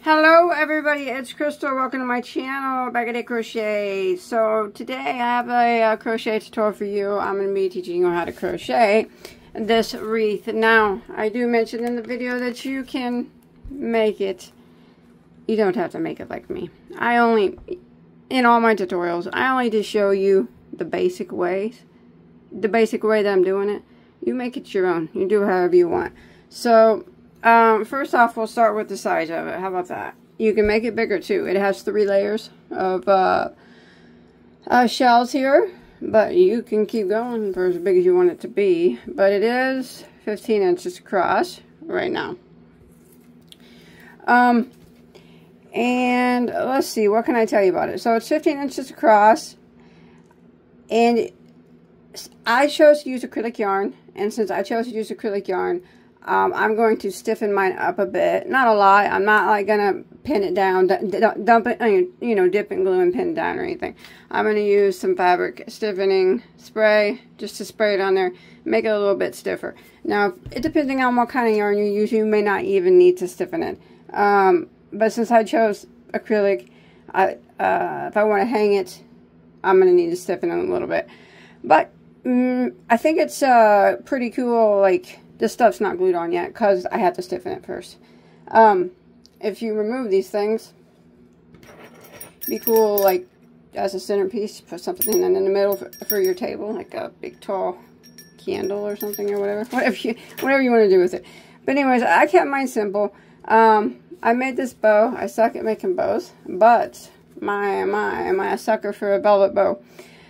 Hello everybody, it's Crystal. Welcome to my channel, Bag-O-Day Crochet. So today I have a crochet tutorial for you. I'm going to be teaching you how to crochet this wreath. Now, I do mention in the video that you can make it. You don't have to make it like me. In all my tutorials, I only just show you the basic ways. The basic way that I'm doing it. You make it your own. You do however you want. So, first off, we'll start with the size of it. How about that? You can make it bigger too. It has 3 layers of shells here, but you can keep going for as big as you want it to be. But it is 15 inches across right now. And let's see, what can I tell you about it? So it's 15 inches across, and I chose to use acrylic yarn, and since I chose to use acrylic yarn, I'm going to stiffen mine up a bit. Not a lot. I'm not like going to pin it down, dump it, you know, dip and glue and pin it down or anything. I'm going to use some fabric stiffening spray just to spray it on there, make it a little bit stiffer. Now, depending on what kind of yarn you use, you may not even need to stiffen it. But since I chose acrylic, if I want to hang it, I'm going to need to stiffen it a little bit. But I think it's pretty cool, like, this stuff's not glued on yet because I have to stiffen it first. If you remove these things, it'd be cool, like, as a centerpiece, put something in the middle for your table, like a big tall candle or something or whatever. Whatever you want to do with it. But anyways, I kept mine simple. I made this bow. I suck at making bows, but am I a sucker for a velvet bow.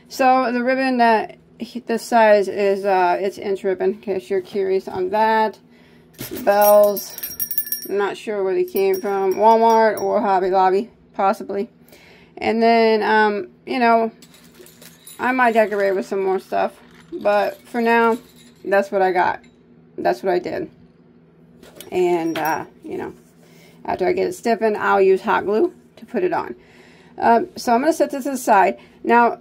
So the ribbon that this size is it's inch ribbon, in case you're curious on that. Bells, I'm not sure where they came from. Walmart or Hobby Lobby, possibly. And then, you know, I might decorate with some more stuff. But for now, that's what I got. That's what I did. And, you know, after I get it stiffened, I'll use hot glue to put it on. So I'm going to set this aside. Now,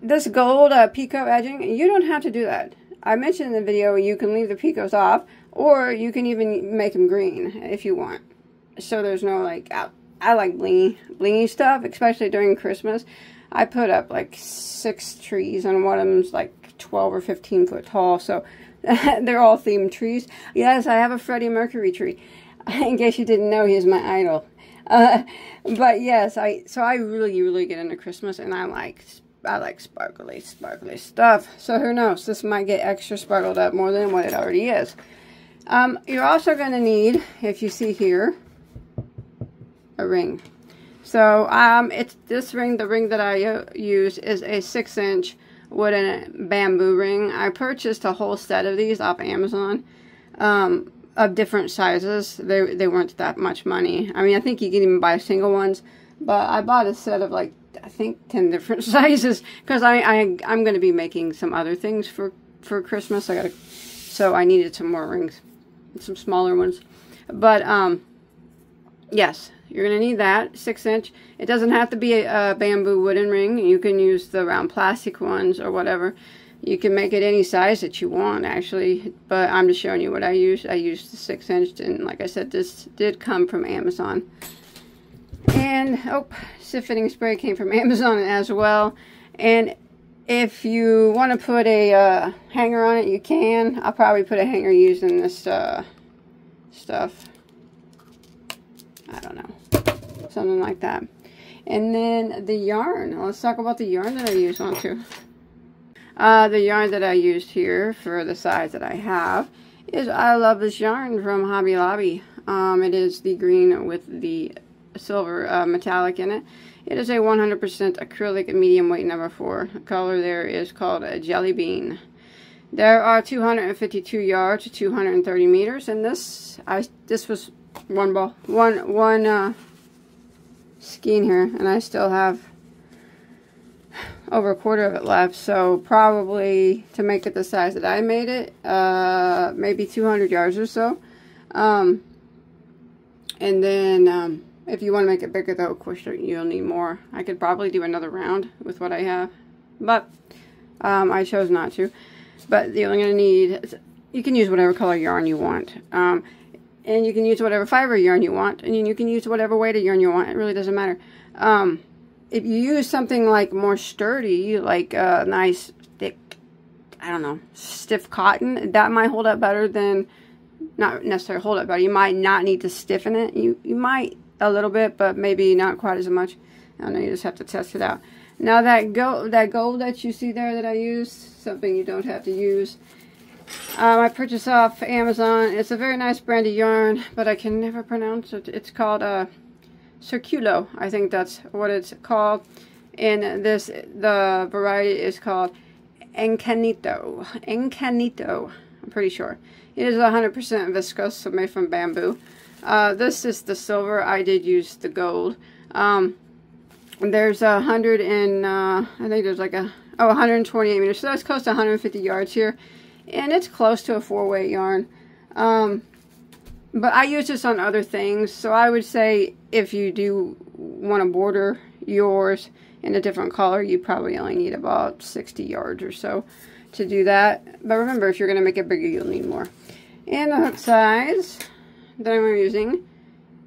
this gold picot edging, you don't have to do that. I mentioned in the video you can leave the picots off, or you can even make them green if you want. So there's no, like, I like blingy stuff, especially during Christmas. I put up like 6 trees, and one of them's like 12 or 15 foot tall, so they're all themed trees. Yes, I have a Freddie Mercury tree. In case you didn't know, he's my idol. But yes, so I really get into Christmas, and I like sparkly stuff. So who knows? This might get extra sparkled up more than what it already is. You're also going to need, if you see here, a ring. So it's this ring. The ring that I use is a 6-inch wooden bamboo ring. I purchased a whole set of these off Amazon, of different sizes. They weren't that much money. I mean, I think you can even buy single ones, but I bought a set of like, I think 10 different sizes, because I'm going to be making some other things for Christmas. So I needed some more rings, some smaller ones. But yes, you're going to need that 6-inch. It doesn't have to be a bamboo wooden ring. You can use the round plastic ones or whatever. You can make it any size that you want, actually. But I'm just showing you what I used. I used the 6-inch, and like I said, this did come from Amazon. And, oh, stiffening spray came from Amazon as well. And if you want to put a hanger on it, you can. I'll probably put a hanger using this stuff. I don't know. Something like that. And then the yarn. Let's talk about the yarn that I use onto. The yarn that I used here for the size that I have is I love this yarn from Hobby Lobby. It is the green with the silver metallic in it. It is a 100% acrylic medium weight number 4. The color there is called a jelly bean. There are 252 yards to 230 meters, and this was one skein here, and I still have over a quarter of it left. So probably to make it the size that I made it, maybe 200 yards or so. And then if you want to make it bigger, though, of course, you'll need more. I could probably do another round with what I have, but I chose not to. But you're only going to need, you can use whatever color yarn you want. And you can use whatever fiber yarn you want, and you can use whatever weight of yarn you want. It really doesn't matter. If you use something like more sturdy, like a nice thick, I don't know, stiff cotton, that might hold up better than, not necessarily hold up better. You might not need to stiffen it. You might a little bit, but maybe not quite as much. I don't know, you just have to test it out. Now that gold that you see there that I use, something you don't have to use. I purchased off Amazon. It's a very nice brand of yarn, but I can never pronounce it. It's called Circulo. I think that's what it's called. And the variety is called Encanito. Encanito, I'm pretty sure. It is 100% viscose, so made from bamboo. This is the silver. I did use the gold. There's 100 and I think there's like 128 meters. So that's close to 150 yards here. And it's close to a 4-weight yarn. But I use this on other things. So I would say if you do want to border yours in a different color, you probably only need about 60 yards or so to do that. But remember, if you're going to make it bigger, you'll need more. And the hook size that I'm using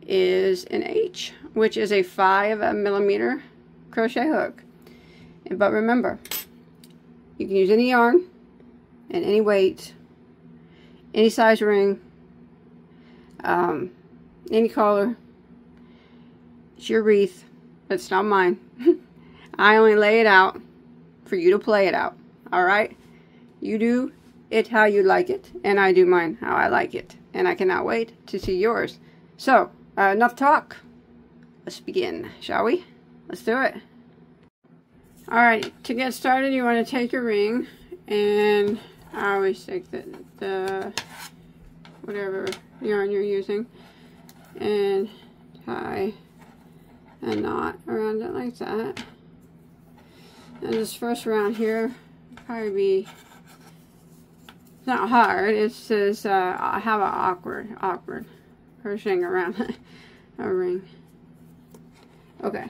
is an H, which is a 5mm crochet hook. But remember, you can use any yarn and any weight, any size ring, any color. It's your wreath. It's not mine. I only lay it out for you to play it out. Alright? You do it how you like it, and I do mine how I like it. And I cannot wait to see yours. So, enough talk. Let's begin, shall we? Let's do it. Alright, to get started, you want to take your ring, and I always take the whatever yarn you're using, and tie a knot around it like that. And this first round here probably be, it's not hard, it's just I have an awkward crocheting around a ring. Okay.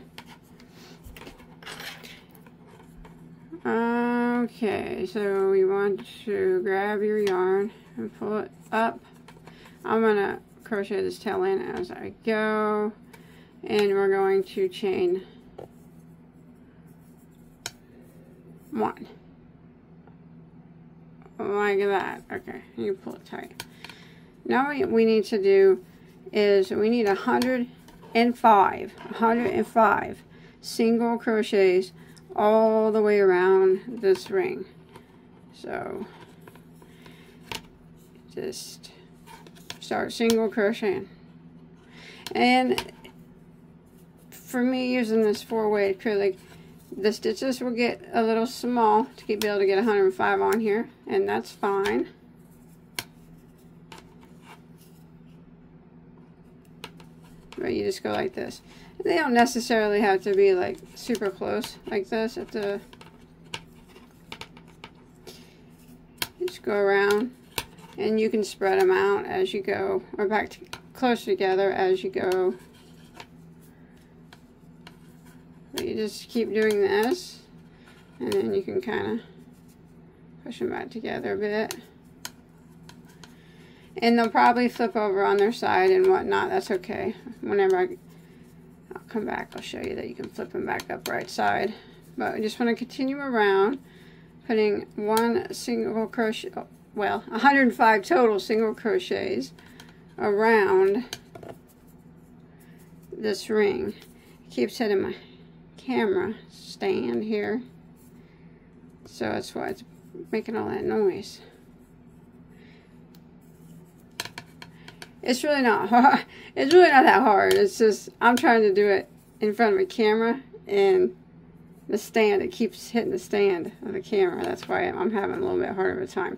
Okay, so we want to grab your yarn and pull it up. I'm going to crochet this tail in as I go, and we're going to chain 1. Like that. Okay, you pull it tight. Now what we need to do is we need 105 single crochets all the way around this ring. So just start single crocheting. And for me, using this 4-weight acrylic, the stitches will get a little small to be able to get 105 on here, and that's fine. But you just go like this. They don't necessarily have to be like super close like this. Just go around, and you can spread them out as you go, or back to closer together as you go. But you just keep doing this, and then you can kind of push them back together a bit. And they'll probably flip over on their side and whatnot. That's okay. Whenever I'll come back, I'll show you that you can flip them back up right side. But I just want to continue around, putting 1 single crochet, well, 105 total single crochets around this ring. It keeps hitting my camera stand here, so that's why it's making all that noise. It's really not hard. It's really not that hard. It's just I'm trying to do it in front of a camera, and the stand, it keeps hitting the stand of the camera. That's why I'm having a little bit harder of a time.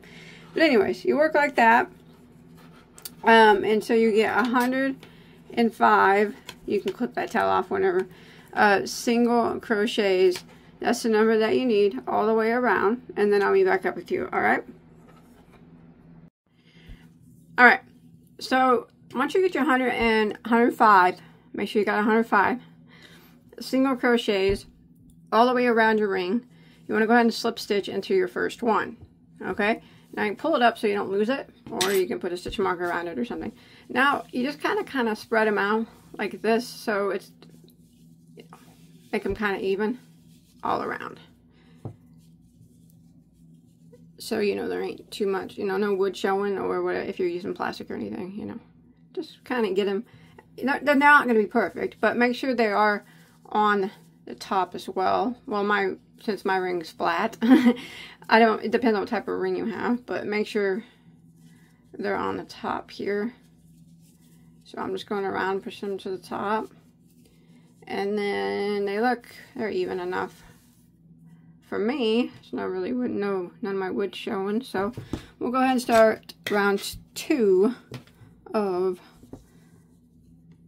But anyways, you work like that, and so you get 105. You can clip that tail off whenever. Single crochets. That's the number that you need all the way around, and then I'll be back up with you. Alright? Alright, so once you get your 105, make sure you got 105 single crochets all the way around your ring. You want to go ahead and slip stitch into your first one. Okay? Now you pull it up so you don't lose it, or you can put a stitch marker around it or something. Now you just kind of spread them out like this, so it's, you know, make them kind of even all around. So, you know, there ain't too much, you know, no wood showing, or whatever, if you're using plastic or anything, you know. Just kind of get them, they're not going to be perfect, but make sure they are on the top as well. Well, since my ring's flat, it depends on what type of ring you have, but make sure they're on the top here. So I'm just going around, push them to the top, and then they're even enough. For me, it's not really wood, none of my wood showing, so we'll go ahead and start round 2 of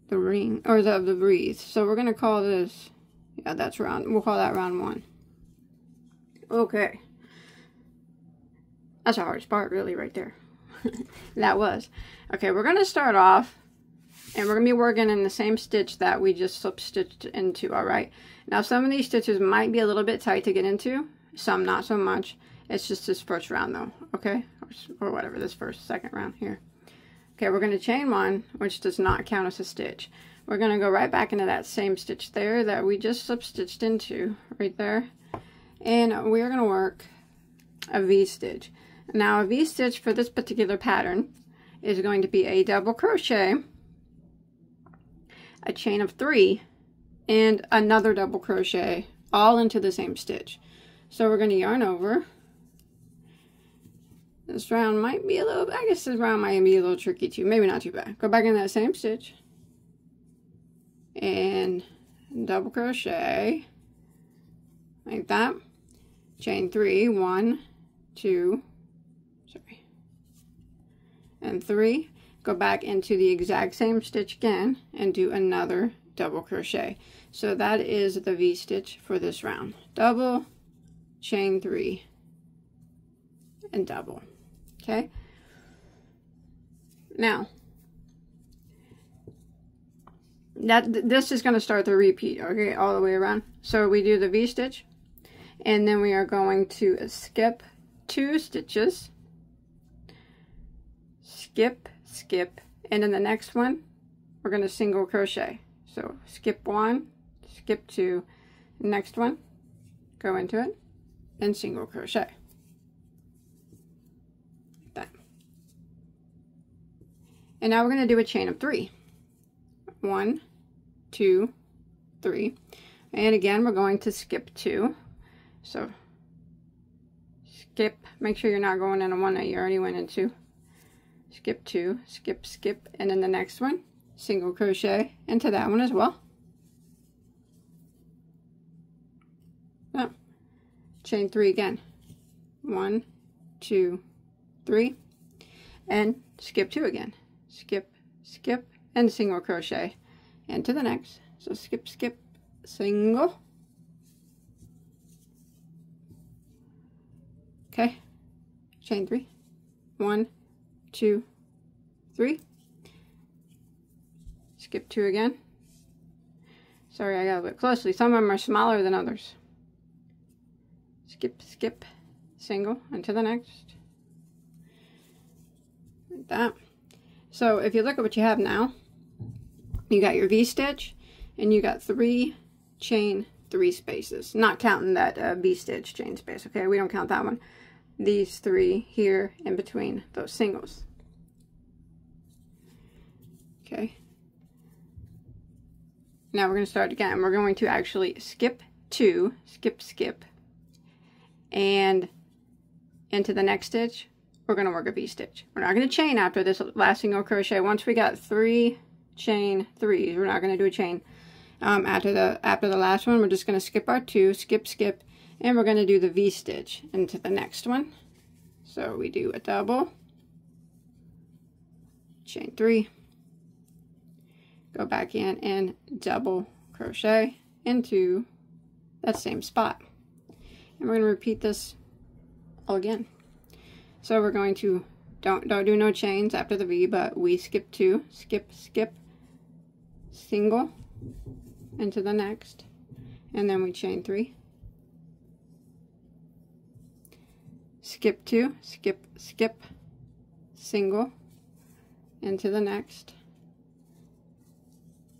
the ring, or the wreath. So we're gonna call this, yeah, that's round, we'll call that round 1. Okay, that's the hardest part, really, right there. That was. Okay, we're gonna start off, and we're gonna be working in the same stitch that we just slip stitched into. All right, now some of these stitches might be a little bit tight to get into, some not so much. It's just this first round though, okay, or whatever, this second round here. Okay, we're going to chain 1, which does not count as a stitch. We're going to go right back into that same stitch there that we just slip stitched into, right there, and we're going to work a V-stitch. Now a V-stitch for this particular pattern is going to be a double crochet, a chain of 3, and another double crochet, all into the same stitch. So we're going to yarn over. This round might be a little, I guess this round might be a little tricky too. Maybe not too bad. Go back in that same stitch and double crochet like that. Chain 3, 1, 2, and 3. Go back into the exact same stitch again and do another double crochet. So that is the V-stitch for this round. Double, chain 3, and double. Okay, now this is going to start the repeat, okay, all the way around. So we do the V-stitch, and then we are going to skip 2 stitches, skip, skip, and in the next one we're going to single crochet. So skip 1, skip 2, next one, go into it, and single crochet. And now we're going to do a chain of 3. 1, 2, 3. And again, we're going to skip 2. So skip, make sure you're not going into one that you already went into. Skip 2, skip, skip, and then the next one, single crochet into that one as well. Oh, chain 3 again. 1, 2, 3. And skip 2 again. Skip, skip, and single crochet into the next. So skip, skip, single. Okay, chain 3. 1, 2, 3. Skip 2 again. Sorry, I got a bit closely. Some of them are smaller than others. Skip, skip, single into the next. Like that. So if you look at what you have now, you got your V-stitch, and you got 3 chain 3 spaces, not counting that V-stitch chain space, okay? We don't count that one. These 3 here in between those singles. Okay. Now we're going to start again. We're going to actually skip 2, skip, skip, and into the next stitch, we're going to work a V-stitch. We're not going to chain after this last single crochet. Once we got 3 chain 3s, we're not going to do a chain. After the last one, we're just going to skip our 2, skip, skip, and we're going to do the V-stitch into the next one. So we do a double, chain 3, go back in and double crochet into that same spot. And we're going to repeat this all again. So we're going to, don't do no chains after the V, but we skip 2, skip, skip, single into the next, and then we chain 3, skip 2, skip, skip, single into the next,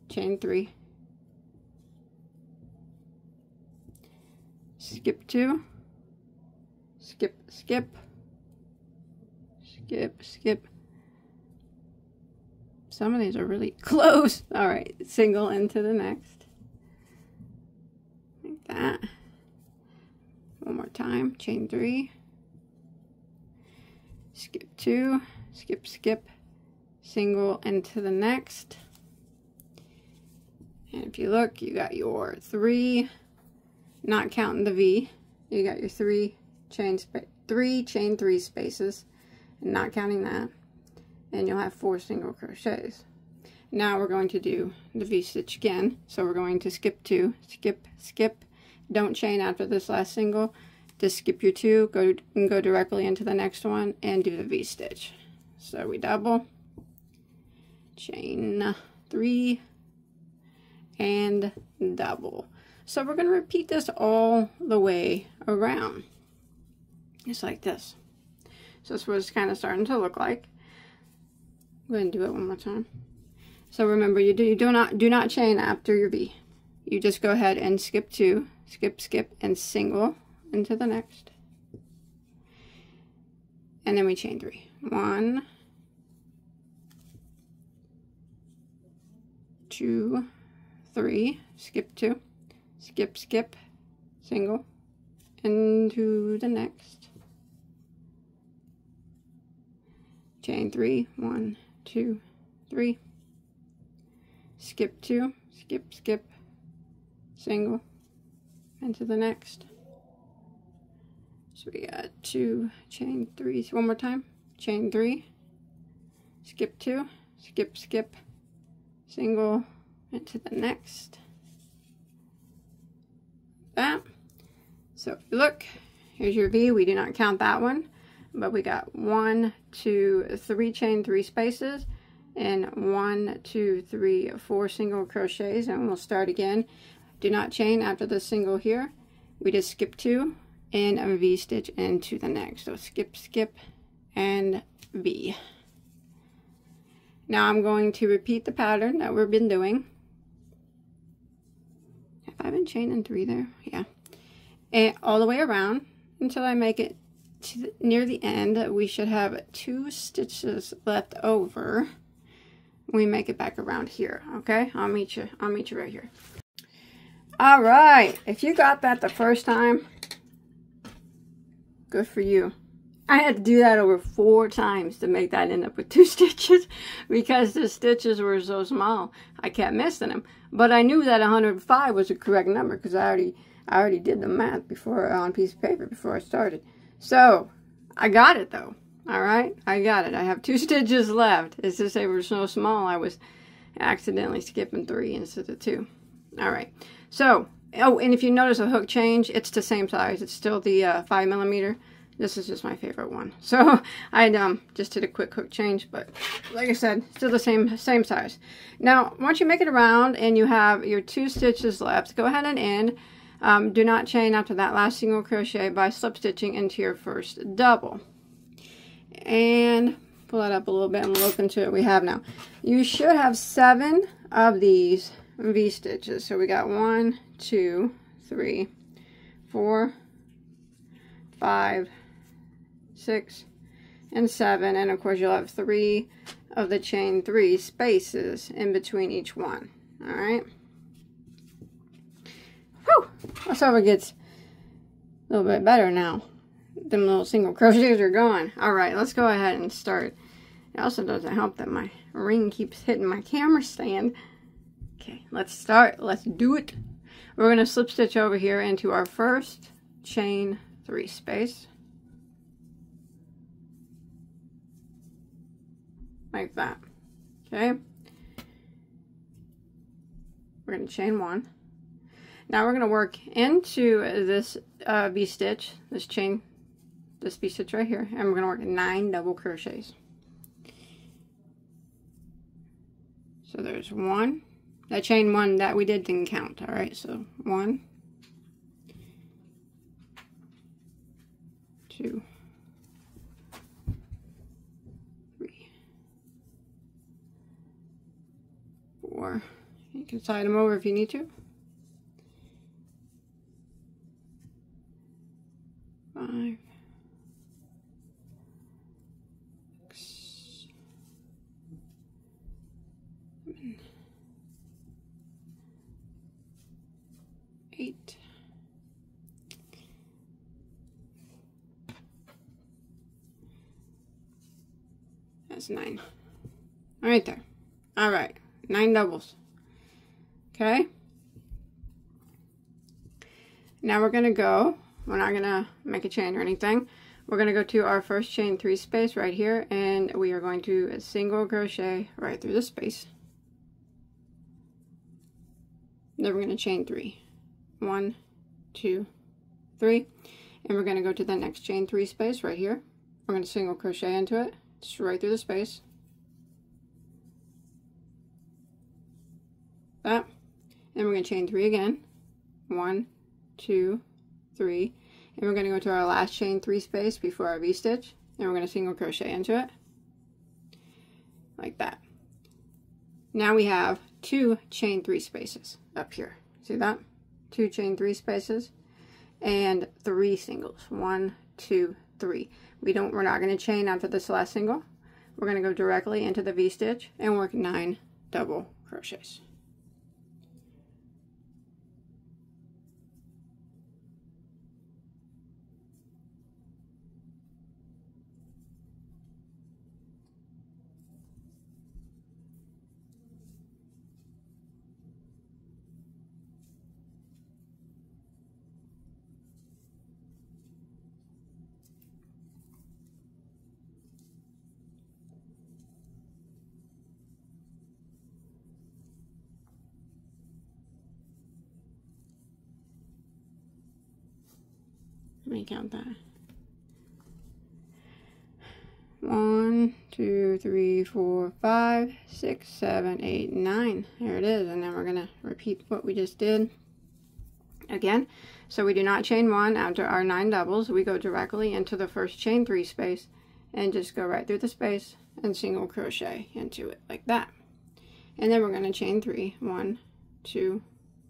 chain 3, skip 2, skip, skip, skip, skip. Some of these are really close. All right, single into the next, like that. One more time, chain 3, skip 2, skip, skip, single into the next. And if you look, you got your 3, not counting the V, you got your 3 chain 3 spaces, and not counting that, and you'll have 4 single crochets. Now we're going to do the V-stitch again. So we're going to skip 2, skip, skip, don't chain after this last single, just skip your 2, go directly into the next one and do the V-stitch. So we double, chain 3, and double. So we're going to repeat this all the way around, just like this. So this was kind of starting to look like. I'm going to do it one more time. So remember, you do not chain after your V. You just go ahead and skip 2, skip, skip, and single into the next, and then we chain 3. 1, 2, 3, skip 2, skip, skip, single into the next, chain 3. 1, 2, 3, skip 2, skip, skip, single into the next. So we got 2 chain 3s. One more time, chain 3, skip 2, skip, skip, single into the next. That. So if you look, here's your V. We do not count that one, but we got 1, 2, 3 chain 3 spaces, and 1, 2, 3, 4 single crochets, and we'll start again. Do not chain after the single here. We just skip 2 and a V stitch into the next. So skip, skip, and V. Now I'm going to repeat the pattern that we've been doing. Have I been chaining 3 there? Yeah. And all the way around until I make it to near the end. We should have 2 stitches left over. We make it back around here. Okay, I'll meet you right here. All right, if you got that the first time, good for you. I had to do that over 4 times to make that end up with 2 stitches because the stitches were so small. I kept missing them, but I knew that 105 was the correct number because I already did the math before on a piece of paper before I started. So I got it though. All right, I got it. I have 2 stitches left. It's just they were so small I was accidentally skipping 3 instead of 2. All right, so oh, and if you notice a hook change, it's the same size. It's still the 5mm. This is just my favorite one. So I just did a quick hook change, but like I said, still the same size. Now, once you make it around and you have your 2 stitches left, go ahead and end. Do not chain after that last single crochet by slip stitching into your first double. And pull that up a little bit and look into what we have now. You should have 7 of these V stitches. So we got 1, 2, 3, 4, 5, 6, and 7, and of course you'll have 3 of the chain 3 spaces in between each one. All right. Whew! Let's hope it gets a little bit better now. Them little single crochets are gone. All right, let's go ahead and start. It also doesn't help that my ring keeps hitting my camera stand. Okay, let's start. Let's do it. We're going to slip stitch over here into our first chain 3 space. Like that. Okay. We're going to chain 1. Now we're going to work into this V-stitch, this V-stitch right here, and we're going to work 9 double crochets. So there's 1. That chain 1 that we didn't count. All right, so 1, 2, or you can side them over if you need to. 5, 6, 7, 8. That's 9. Right there. All right, 9 doubles. Okay. Now we're going to go, we're not going to make a chain or anything. We're going to go to our first chain 3 space right here, and we are going to single crochet right through the space. Then we're going to chain 3. 1, 2, 3. And we're going to go to the next chain 3 space right here. We're going to single crochet into it, just right through the space. That. And we're going to chain 3 again. 1, 2, 3. And we're going to go to our last chain 3 space before our V-stitch. And we're going to single crochet into it. Like that. Now we have 2 chain 3 spaces up here. See that? 2 chain 3 spaces and 3 singles. 1, 2, 3. We're not going to chain after this last single. We're going to go directly into the V-stitch and work 9 double crochets. Let me count that. 1, 2, 3, 4, 5, 6, 7, 8, 9. There it is. And then we're going to repeat what we just did again. So we do not chain 1 after our 9 doubles. We go directly into the first chain 3 space and just go right through the space and single crochet into it like that. And then we're going to chain 3. 1, 2,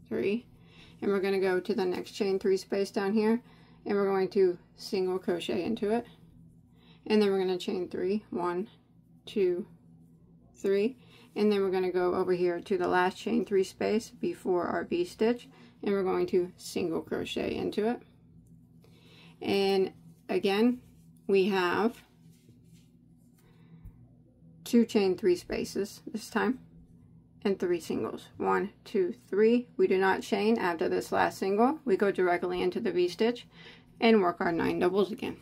3. And we're going to go to the next chain 3 space down here. And we're going to single crochet into it. And then we're going to chain 3. 1, 2, 3. And then we're going to go over here to the last chain 3 space before our V-stitch. And we're going to single crochet into it. And again, we have 2 chain 3 spaces this time. And 3 singles. 1, 2, 3. We do not chain after this last single. We go directly into the V-stitch and work our 9 doubles again.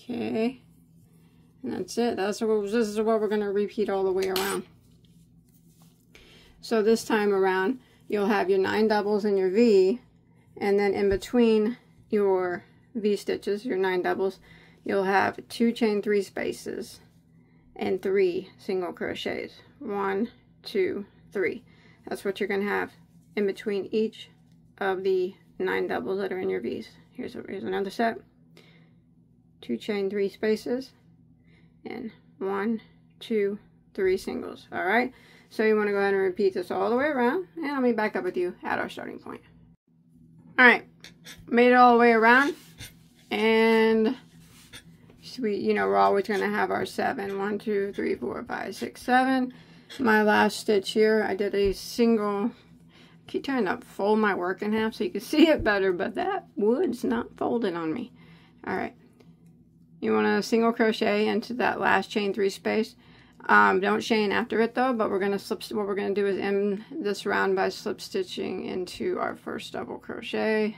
Okay, and that's it. This is what we're going to repeat all the way around. So this time around, you'll have your 9 doubles in your V, and then in between your V stitches, your 9 doubles, you'll have 2 chain 3 spaces and 3 single crochets. 1, 2, 3. That's what you're going to have in between each of the 9 doubles that are in your V's. Here's another set. 2 chain 3 spaces and 1, 2, 3 singles. All right, so you want to go ahead and repeat this all the way around, and I'll be back up with you at our starting point. All right, made it all the way around, and we're always going to have our 7. 1, 2, 3, 4, 5, 6, 7. My last stitch here, I did a single. I keep trying to fold my work in half so you can see it better, but that wood's not folded on me. All right. You want to single crochet into that last chain 3 space. Don't chain after it though, but what we're going to do is end this round by slip stitching into our first double crochet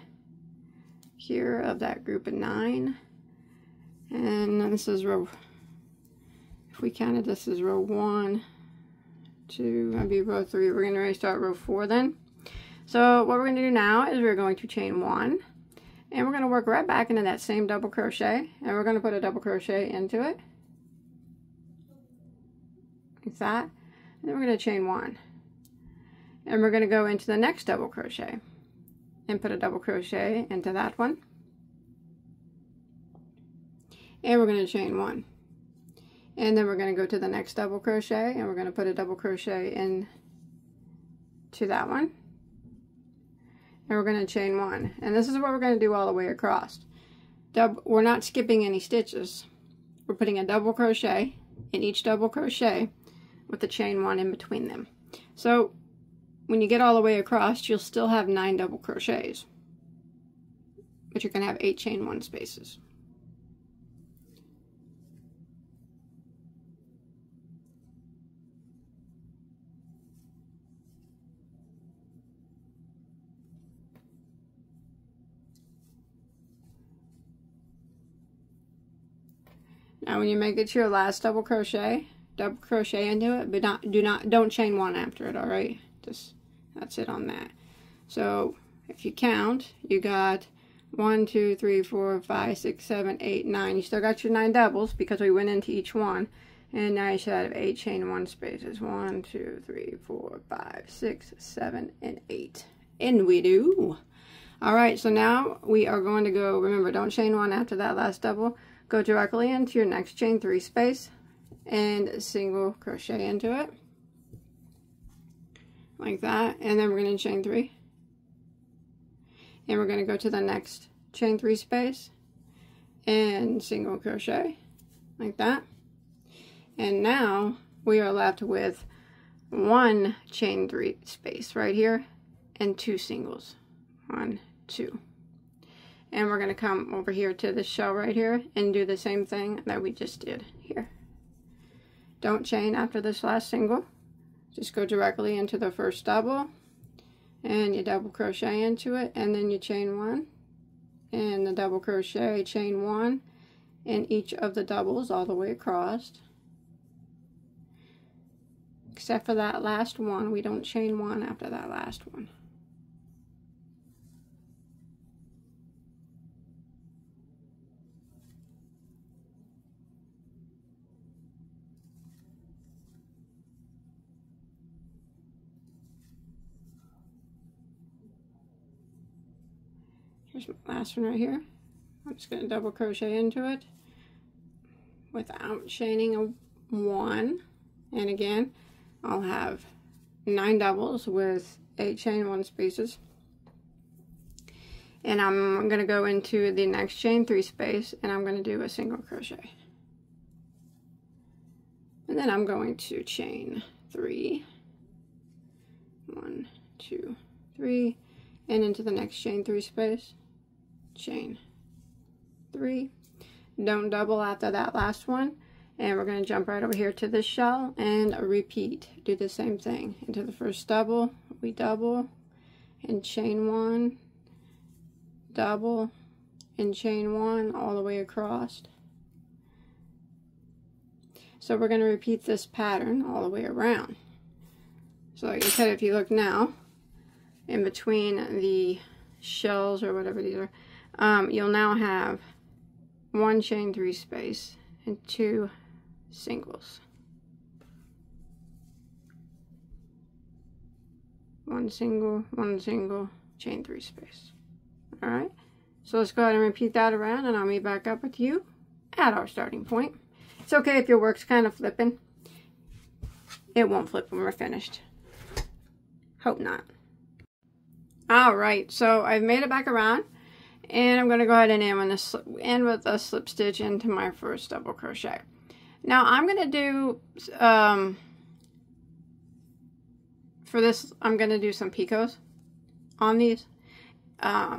here of that group of 9. And this is row, if we counted, this is row 1, 2, that'd be row 3. We're going to start row 4 then. So what we're going to do now is we're going to chain 1, and we're going to work right back into that same double crochet, and we're going to put a double crochet into it, like that, and then we're going to chain 1, and we're going to go into the next double crochet and put a double crochet into that one, and we're going to chain 1, and then we're going to go to the next double crochet, and we're going to put a double crochet in to that one, and we're going to chain 1, and this is what we're going to do all the way across. We're not skipping any stitches. We're putting a double crochet in each double crochet with the chain 1 in between them. So when you get all the way across, you'll still have 9 double crochets, but you're going to have 8 chain 1 spaces. Now when you make it to your last double crochet into it, but don't chain 1 after it, all right? Just that's it on that. So if you count, you got 1, 2, 3, 4, 5, 6, 7, 8, 9. You still got your 9 doubles because we went into each one, and now you should have 8 chain 1 spaces. 1, 2, 3, 4, 5, 6, 7, and 8. And we do. All right, so now we are going to go, remember, don't chain 1 after that last double. Go directly into your next chain 3 space and single crochet into it, like that, and then we're going to chain 3, and we're going to go to the next chain 3 space and single crochet, like that, and now we are left with 1 chain 3 space right here and 2 singles. 1, 2. And we're going to come over here to the shell right here and do the same thing that we just did here. Don't chain after this last single. Just go directly into the first double, and you double crochet into it, and then you chain 1, and the double crochet, chain 1 in each of the doubles all the way across. Except for that last one, we don't chain 1 after that last one. Here's my last one right here. I'm just going to double crochet into it without chaining a 1. And again, I'll have 9 doubles with 8 chain 1 spaces. And I'm going to go into the next chain 3 space, and I'm going to do a single crochet. And then I'm going to chain 3. 1, 2, 3. And into the next chain 3 space. Chain 3, don't double after that last one, and we're going to jump right over here to this shell and repeat. Do the same thing into the first double, we double and chain 1, double and chain 1 all the way across. So we're going to repeat this pattern all the way around. So like I said, if you look now in between the shells or whatever these are, you'll now have 1 chain 3 space and 2 singles. 1 single, 1 single, chain 3 space. Alright, so let's go ahead and repeat that around, and I'll meet back up with you at our starting point. It's okay if your work's kind of flipping. It won't flip when we're finished. Hope not. Alright, so I've made it back around, and I'm going to go ahead and end with a slip stitch into my first double crochet. Now I'm going to do, for this, I'm going to do some picots on these.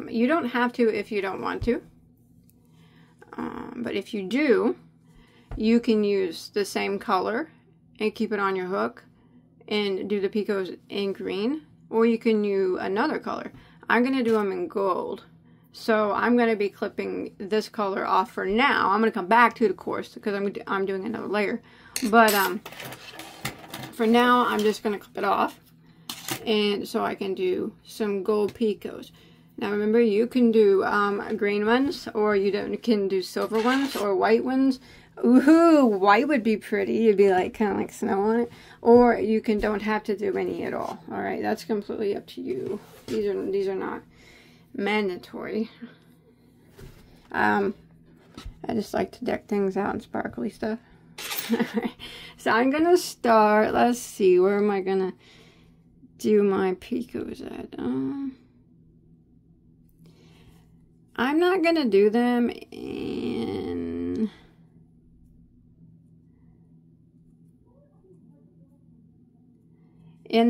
You don't have to if you don't want to, but if you do, you can use the same color and keep it on your hook and do the picots in green, or you can use another color. I'm going to do them in gold. So I'm going to be clipping this color off for now. I'm going to come back to it, of course, because I'm doing another layer. But for now, I'm just going to clip it off, and so I can do some gold picots. Now remember, you can do green ones, or can do silver ones, or white ones. Ooh, white would be pretty. It'd be like kind of like snow on it. Or you don't have to do any at all. All right, that's completely up to you. These are not mandatory. I just like to deck things out in sparkly stuff. So I'm gonna start. Let's see, where am I gonna do my picots at? I'm not gonna do them in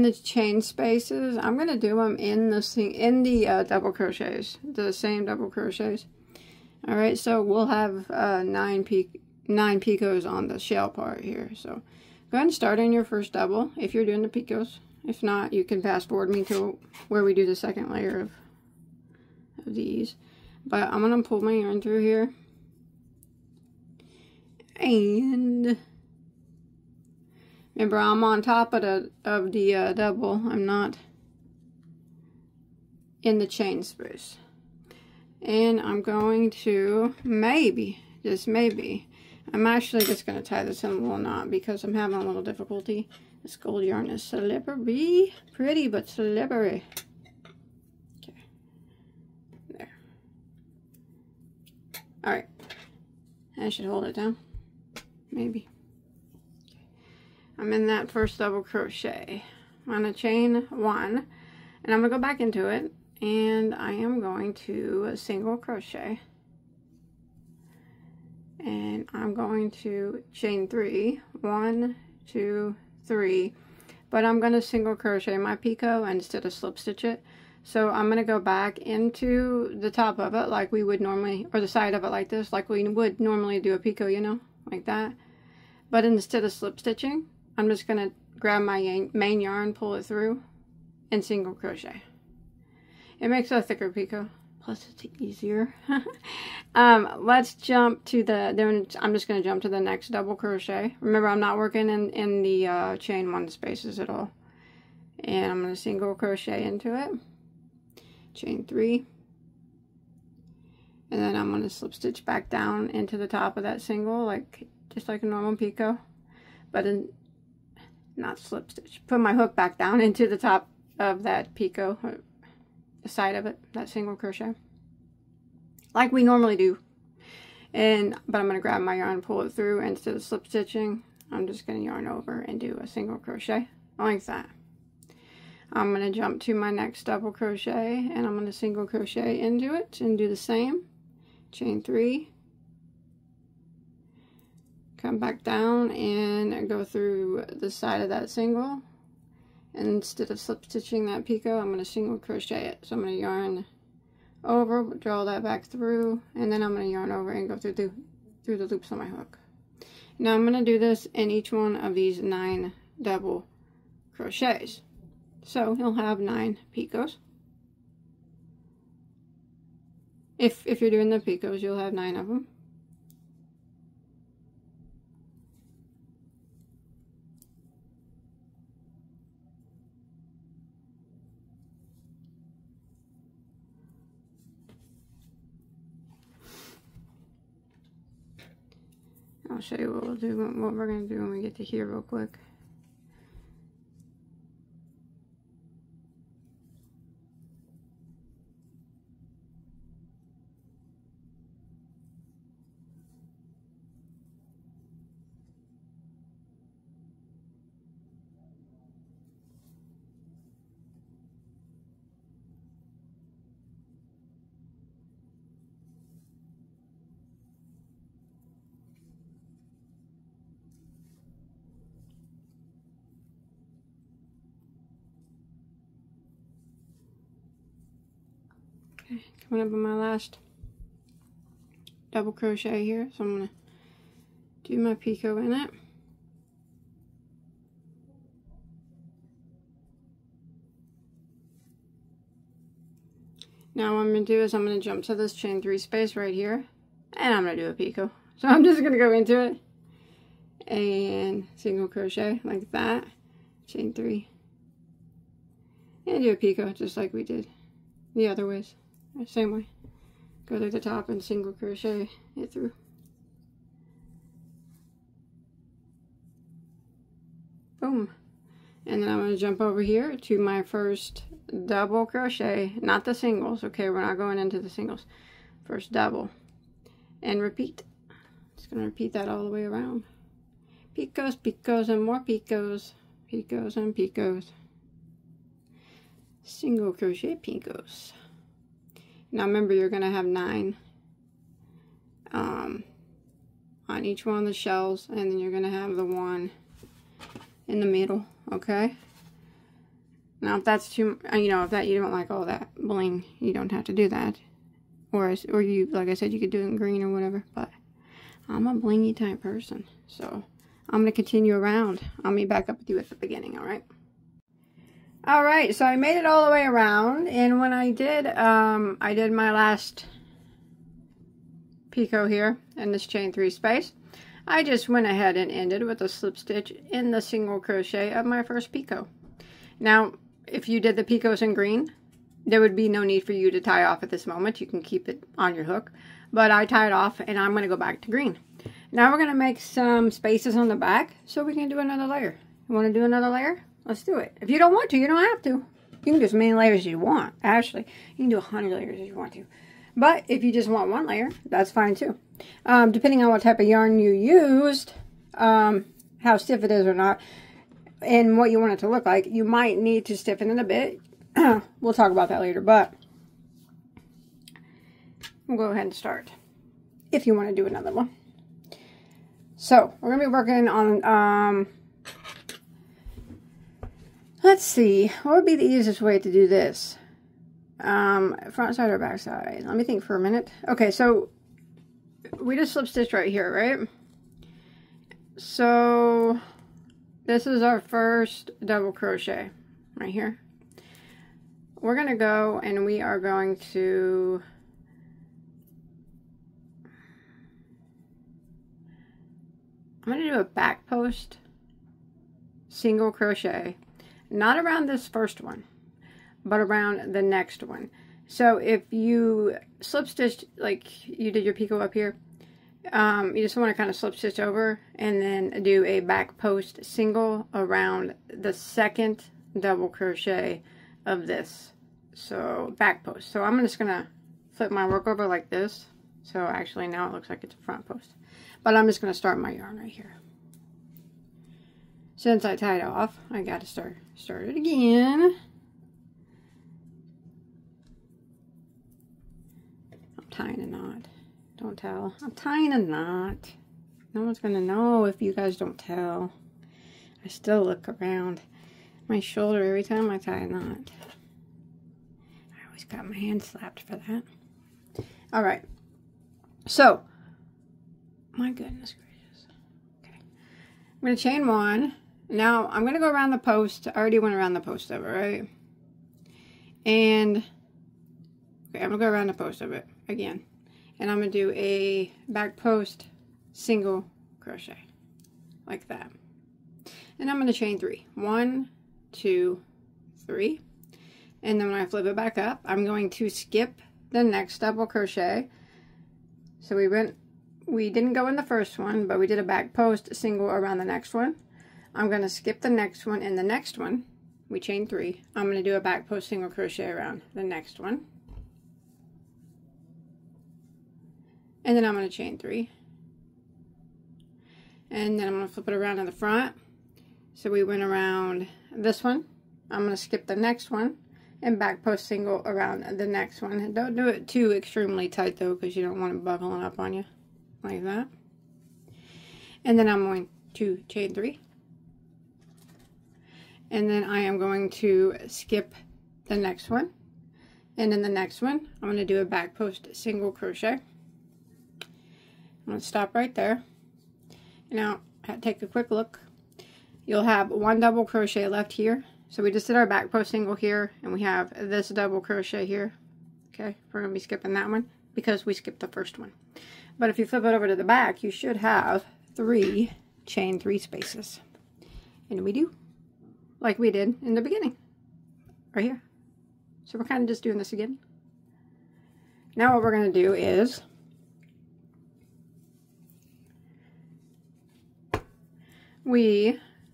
the chain spaces. I'm gonna do them in the double crochets, the same double crochets. All right, so we'll have 9 picots on the shell part here. So go ahead and start in your first double if you're doing the picots. If not, you can fast forward me to where we do the second layer of these. But I'm gonna pull my yarn through here, and remember, I'm on top of the double. I'm not in the chain space. And I'm going to just maybe, I'm actually just going to tie this in a little knot because I'm having a little difficulty. This gold yarn is slippery. Pretty, but slippery. Okay. There. Alright. I should hold it down. Maybe. I'm in that first double crochet. I'm going to chain 1, and I'm going to go back into it, and I am going to single crochet, and I'm going to chain 3, 1, 2, 3, but I'm going to single crochet my picot instead of slip stitch it. So I'm going to go back into the top of it like we would normally, or the side of it like this, like we would normally do a picot, you know, like that. But instead of slip stitching, I'm just going to grab my main yarn, pull it through, and single crochet. It makes a thicker picot, plus it's easier. Let's jump to I'm just going to jump to the next double crochet. Remember, I'm not working in the chain 1 spaces at all. And I'm going to single crochet into it, chain 3, and then I'm going to slip stitch back down into the top of that single, just like a normal picot, but not slip stitch. Put my hook back down into the top of that picot, the side of it, that single crochet, like we normally do. But I'm going to grab my yarn, pull it through, and instead of slip stitching, I'm just going to yarn over and do a single crochet like that. I'm going to jump to my next double crochet, and I'm going to single crochet into it and do the same, chain 3, come back down and go through the side of that single, and instead of slip stitching that picot, I'm going to single crochet it. So I'm going to yarn over, draw that back through, and then I'm going to yarn over and go through the loops on my hook. Now I'm going to do this in each one of these 9 double crochets. So you'll have 9 picots. If you're doing the picots, you'll have 9 of them. I'll show you what we're going to do when we get to here real quick. Okay, coming up on my last double crochet here, so I'm going to do my picot in it. Now what I'm going to do is I'm going to jump to this chain 3 space right here, and I'm going to do a picot. So I'm just going to go into it and single crochet like that. chain 3, and do a picot just like we did the other ways. Same way. Go to the top and single crochet it through. Boom. And then I'm going to jump over here to my first double crochet, not the singles. Okay, we're not going into the singles. First double, and repeat. Just going to repeat that all the way around. Picots, picots, and more picots. Picots and picots. Single crochet picots. Now remember, you're going to have 9 on each one of the shells, and then you're going to have the 1 in the middle. Okay. Now if that's too, you know, if that you don't like all that bling, you don't have to do that. Or you, like I said, you could do it in green or whatever. But I'm a blingy type person, so I'm going to continue around. I'll meet back up with you at the beginning, alright? Alright, so I made it all the way around, and when I did my last picot here in this chain 3 space, I just went ahead and ended with a slip stitch in the single crochet of my first picot. Now, if you did the picots in green, there would be no need for you to tie off at this moment. You can keep it on your hook, but I tied off, and I'm going to go back to green. Now we're going to make some spaces on the back so we can do another layer. You want to do another layer? Let's do it. If you don't want to, you don't have to. You can do as many layers as you want. Actually, you can do 100 layers if you want to. But if you just want 1 layer, that's fine too. Depending on what type of yarn you used, how stiff it is or not, and what you want it to look like, you might need to stiffen it a bit. We'll talk about that later, but we'll go ahead and start if you want to do another one. So we're going to be working on, let's see, what would be the easiest way to do this? Front side or back side? Let me think for a minute. Okay, so we just slip stitched right here, right? So this is our first double crochet right here. We're going to go and we are going to I'm going to do a back post single crochet, not around this first one, but around the next one. So if you slip stitched like you did your picot up here, you just want to kind of slip stitch over and then do a back post single around the second double crochet of this. So back post. So I'm just going to flip my work over like this. So actually now it looks like it's a front post. But I'm just going to start my yarn right here. Since I tied off, I got to start it again. I'm tying a knot. Don't tell. I'm tying a knot. No one's going to know if you guys don't tell. I still look around my shoulder every time I tie a knot. I always got my hand slapped for that. Alright. So, my goodness gracious. Okay. I'm going to chain 1. Now, I'm going to go around the post. I already went around the post of it, right? And, okay, I'm going to go around the post of it again. And I'm going to do a back post single crochet. Like that. And I'm going to chain 3. 1, 2, 3. And then when I flip it back up, I'm going to skip the next double crochet. So we didn't go in the first one, but we did a back post single around the next one. I'm going to skip the next one and the next one. We chain 3. I'm going to do a back post single crochet around the next one. And then I'm going to chain 3. And then I'm going to flip it around to the front. So we went around this one. I'm going to skip the next one and back post single around the next one. Don't do it too extremely tight though, because you don't want it buckling up on you like that. And then I'm going to chain 3. And then I am going to skip the next one. And then the next one, I'm going to do a back post single crochet. I'm going to stop right there. Now, take a quick look. You'll have 1 double crochet left here. So we just did our back post single here, and we have this double crochet here. Okay, we're going to be skipping that one because we skipped the first one. But if you flip it over to the back, you should have 3 chain 3 spaces. And we do. like we did in the beginning, right here. So we're kind of just doing this again. Now what we're going to do is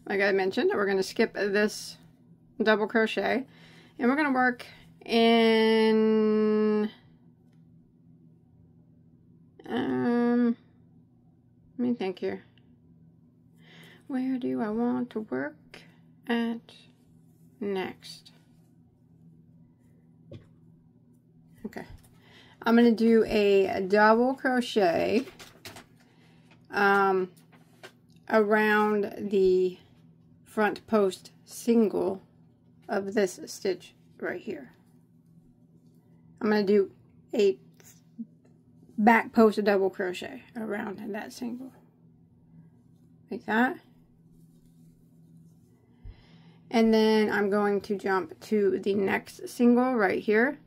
like I mentioned, we're going to skip this double crochet, and we're going to work in let me think here. Where do I want to work at next? Okay, I'm going to do a double crochet around the front post single of this stitch right here. I'm going to do a back post double crochet around that single, like that. And then I'm going to jump to the next single right here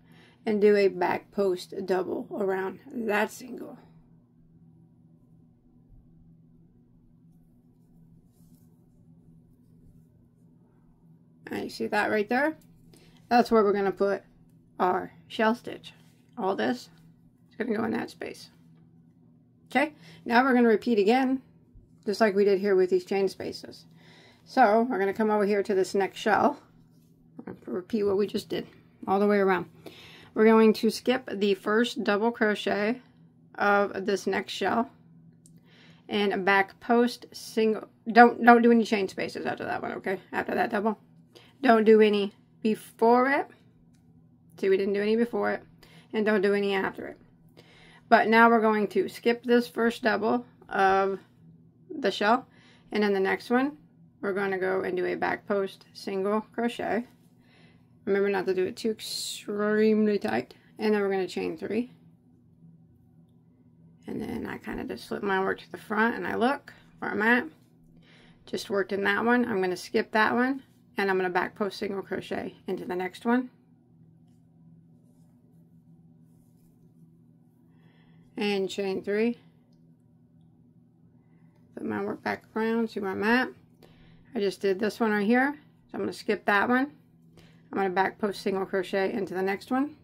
and do a back post double around that single. And you see that right there? That's where we're going to put our shell stitch. All this is going to go in that space. Okay, now we're going to repeat again, just like we did here with these chain spaces. So we're going to come over here to this next shell. Repeat what we just did all the way around. We're going to skip the first double crochet of this next shell and back post single. Don't do any chain spaces after that one, okay? After that double. Don't do any before it. See, we didn't do any before it. And don't do any after it. But now we're going to skip this first double of the shell. And then the next one, we're going to go and do a back post single crochet. Remember not to do it too extremely tight. And then we're going to chain 3. And then I kind of just flip my work to the front and I look where I'm at. Just worked in that one. I'm going to skip that one. And I'm going to back post single crochet into the next one. And chain 3. Put my work back around, see where I'm at. I just did this one right here. So I'm going to skip that one. I'm going to back post single crochet into the next one.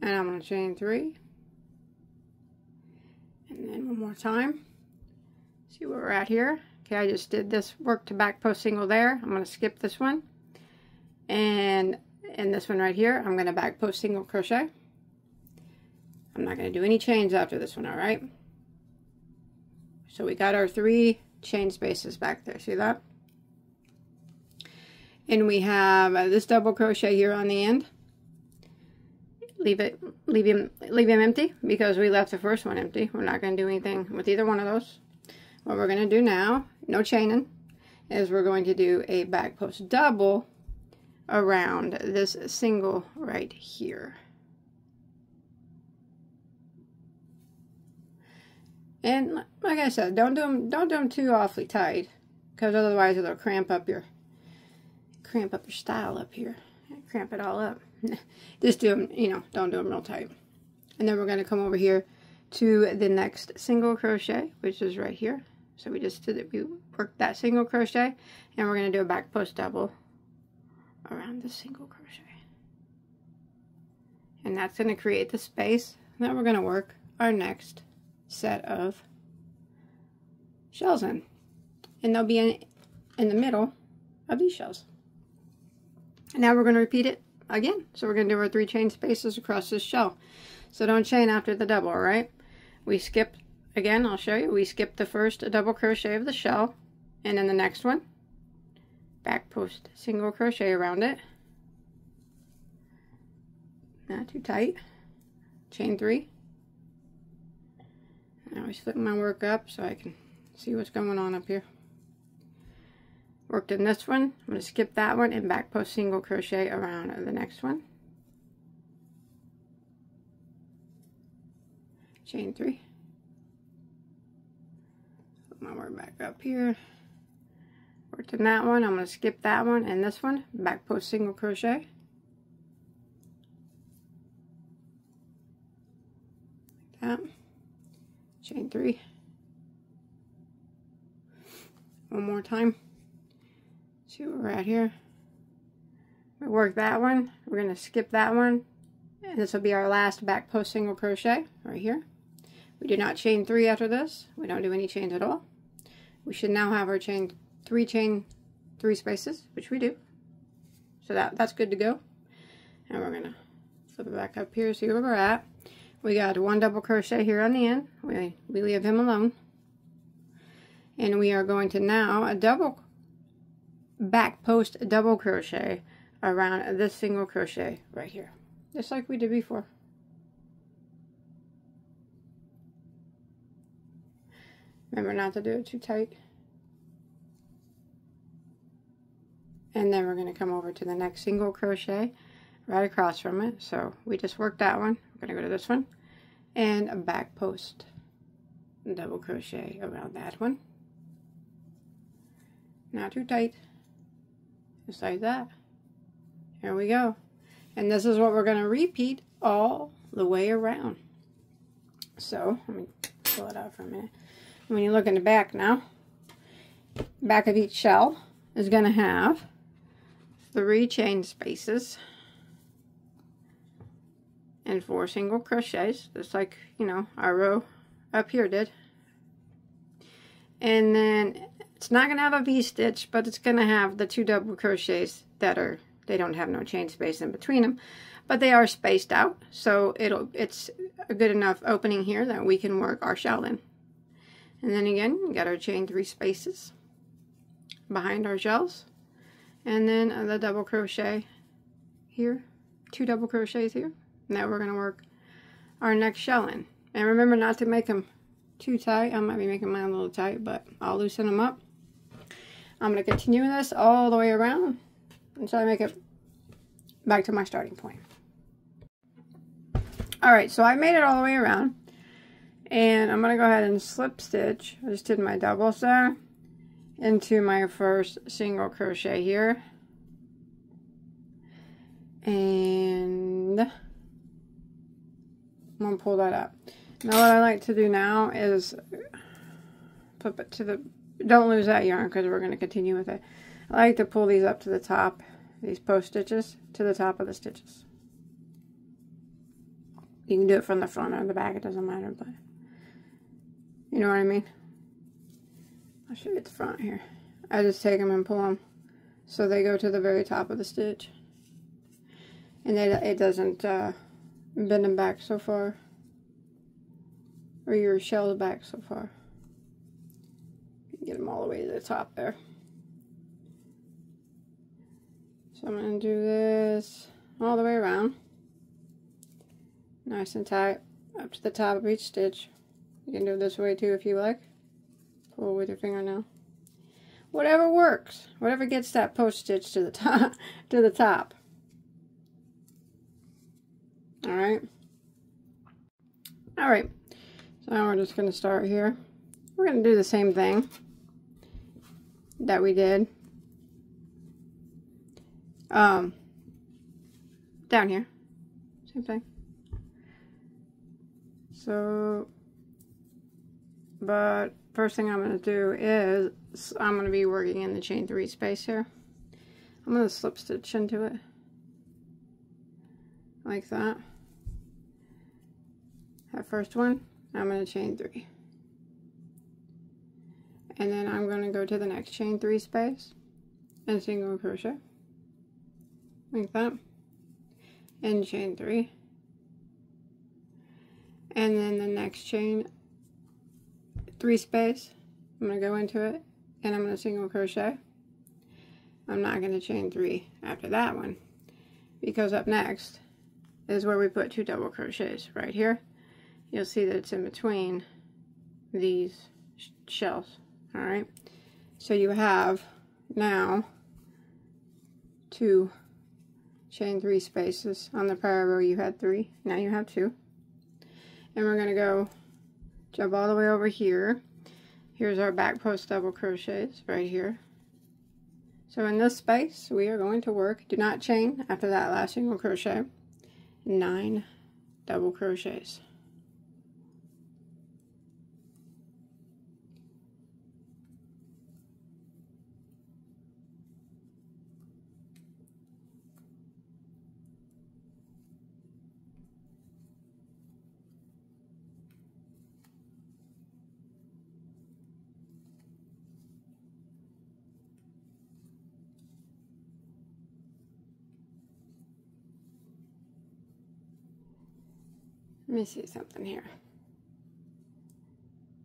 And I'm going to chain 3. And then one more time. See where we're at here. Okay, I just did this work to back post single there. I'm going to skip this one. And in this one right here, I'm going to back post single crochet. I'm not going to do any chains after this one, alright? So we got our 3 chain spaces back there. See that? And we have this double crochet here on the end. Leave him empty because we left the first one empty. We're not going to do anything with either one of those. What we're going to do now, no chaining, is we're going to do a back post double around this single right here. And like I said, don't do them too awfully tight, because otherwise it'll cramp up your style up here. Cramp it all up. Just do them, you know, don't do them real tight. And then we're going to come over here to the next single crochet, which is right here. So we just did it, we worked that single crochet, and we're going to do a back post double around the single crochet. And that's going to create the space that we're going to work our next set of shells in. And they'll be in the middle of these shells. And now we're going to repeat it again. So we're going to do our 3 chain spaces across this shell. So don't chain after the double, alright? We skip, again, I'll show you. We skip the first double crochet of the shell. And then the next one, back post single crochet around it. Not too tight. Chain 3. I always flip my work up so I can see what's going on up here. Worked in this one. I'm going to skip that one and back post single crochet around the next one. Chain 3. Put my work back up here. Worked in that one. I'm going to skip that one and this one. Back post single crochet. Like that. Chain 3. one more time. See where we're at here. We work that one. We're going to skip that one. And this will be our last back post single crochet right here. We do not chain 3 after this. We don't do any chains at all. We should now have our chain 3 spaces, which we do. So that's good to go. And we're going to flip it back up here, see where we're at. We got 1 double crochet here on the end. We leave him alone. And we are going to now a double back post double crochet around this single crochet right here, just like we did before. Remember not to do it too tight. And then we're going to come over to the next single crochet right across from it. So we just worked that one. We're going to go to this one and a back post double crochet around that one. Not too tight, just like that. Here we go. And this is what we're going to repeat all the way around. So let me pull it out for a minute. When you look in the back now, back of each shell is going to have 3 chain spaces and 4 single crochets, just like, you know, our row up here did. And then it's not going to have a V-stitch, but it's going to have the 2 double crochets that they don't have no chain space in between them, but they are spaced out, so it's a good enough opening here that we can work our shell in. And then again, we got our chain 3 spaces behind our shells, and then the double crochet here, 2 double crochets here. Now we're going to work our next shell in. And remember not to make them too tight. I might be making mine a little tight, but I'll loosen them up. I'm going to continue this all the way around until I make it back to my starting point. Alright, so I made it all the way around. And I'm going to go ahead and slip stitch. I just did my doubles there into my first single crochet here. And I'm going to pull that up. Now what I like to do now is flip it to the, don't lose that yarn because we're going to continue with it. I like to pull these up to the top, these post stitches to the top of the stitches. You can do it from the front or the back, it doesn't matter, but you know what I mean. I'll show you at the front here. I just take them and pull them so they go to the very top of the stitch. And it doesn't bend them back so far, or your shell back so far. You can get them all the way to the top there. So I'm going to do this all the way around, nice and tight, up to the top of each stitch. You can do it this way too if you like. Pull with your fingernail. Whatever works, whatever gets that post stitch to the top. To the top. All right. All right. So now we're just going to start here. We're going to do the same thing that we did down here. Same thing. So, but first thing I'm going to do is I'm going to be working in the chain 3 space here. I'm going to slip stitch into it like that. That first one, I'm going to chain 3. And then I'm going to go to the next chain 3 space and single crochet like that, and chain 3. And then the next chain 3 space, I'm going to go into it and I'm going to single crochet. I'm not going to chain 3 after that one, because up next is where we put 2 double crochets right here. You'll see that it's in between these shells. All right, so you have now 2 chain 3 spaces. On the prior row you had 3, now you have 2. And we're going to go jump all the way over here. Here's our back post double crochets right here. So in this space we are going to work, do not chain after that last single crochet, 9 double crochets. Let me see something here.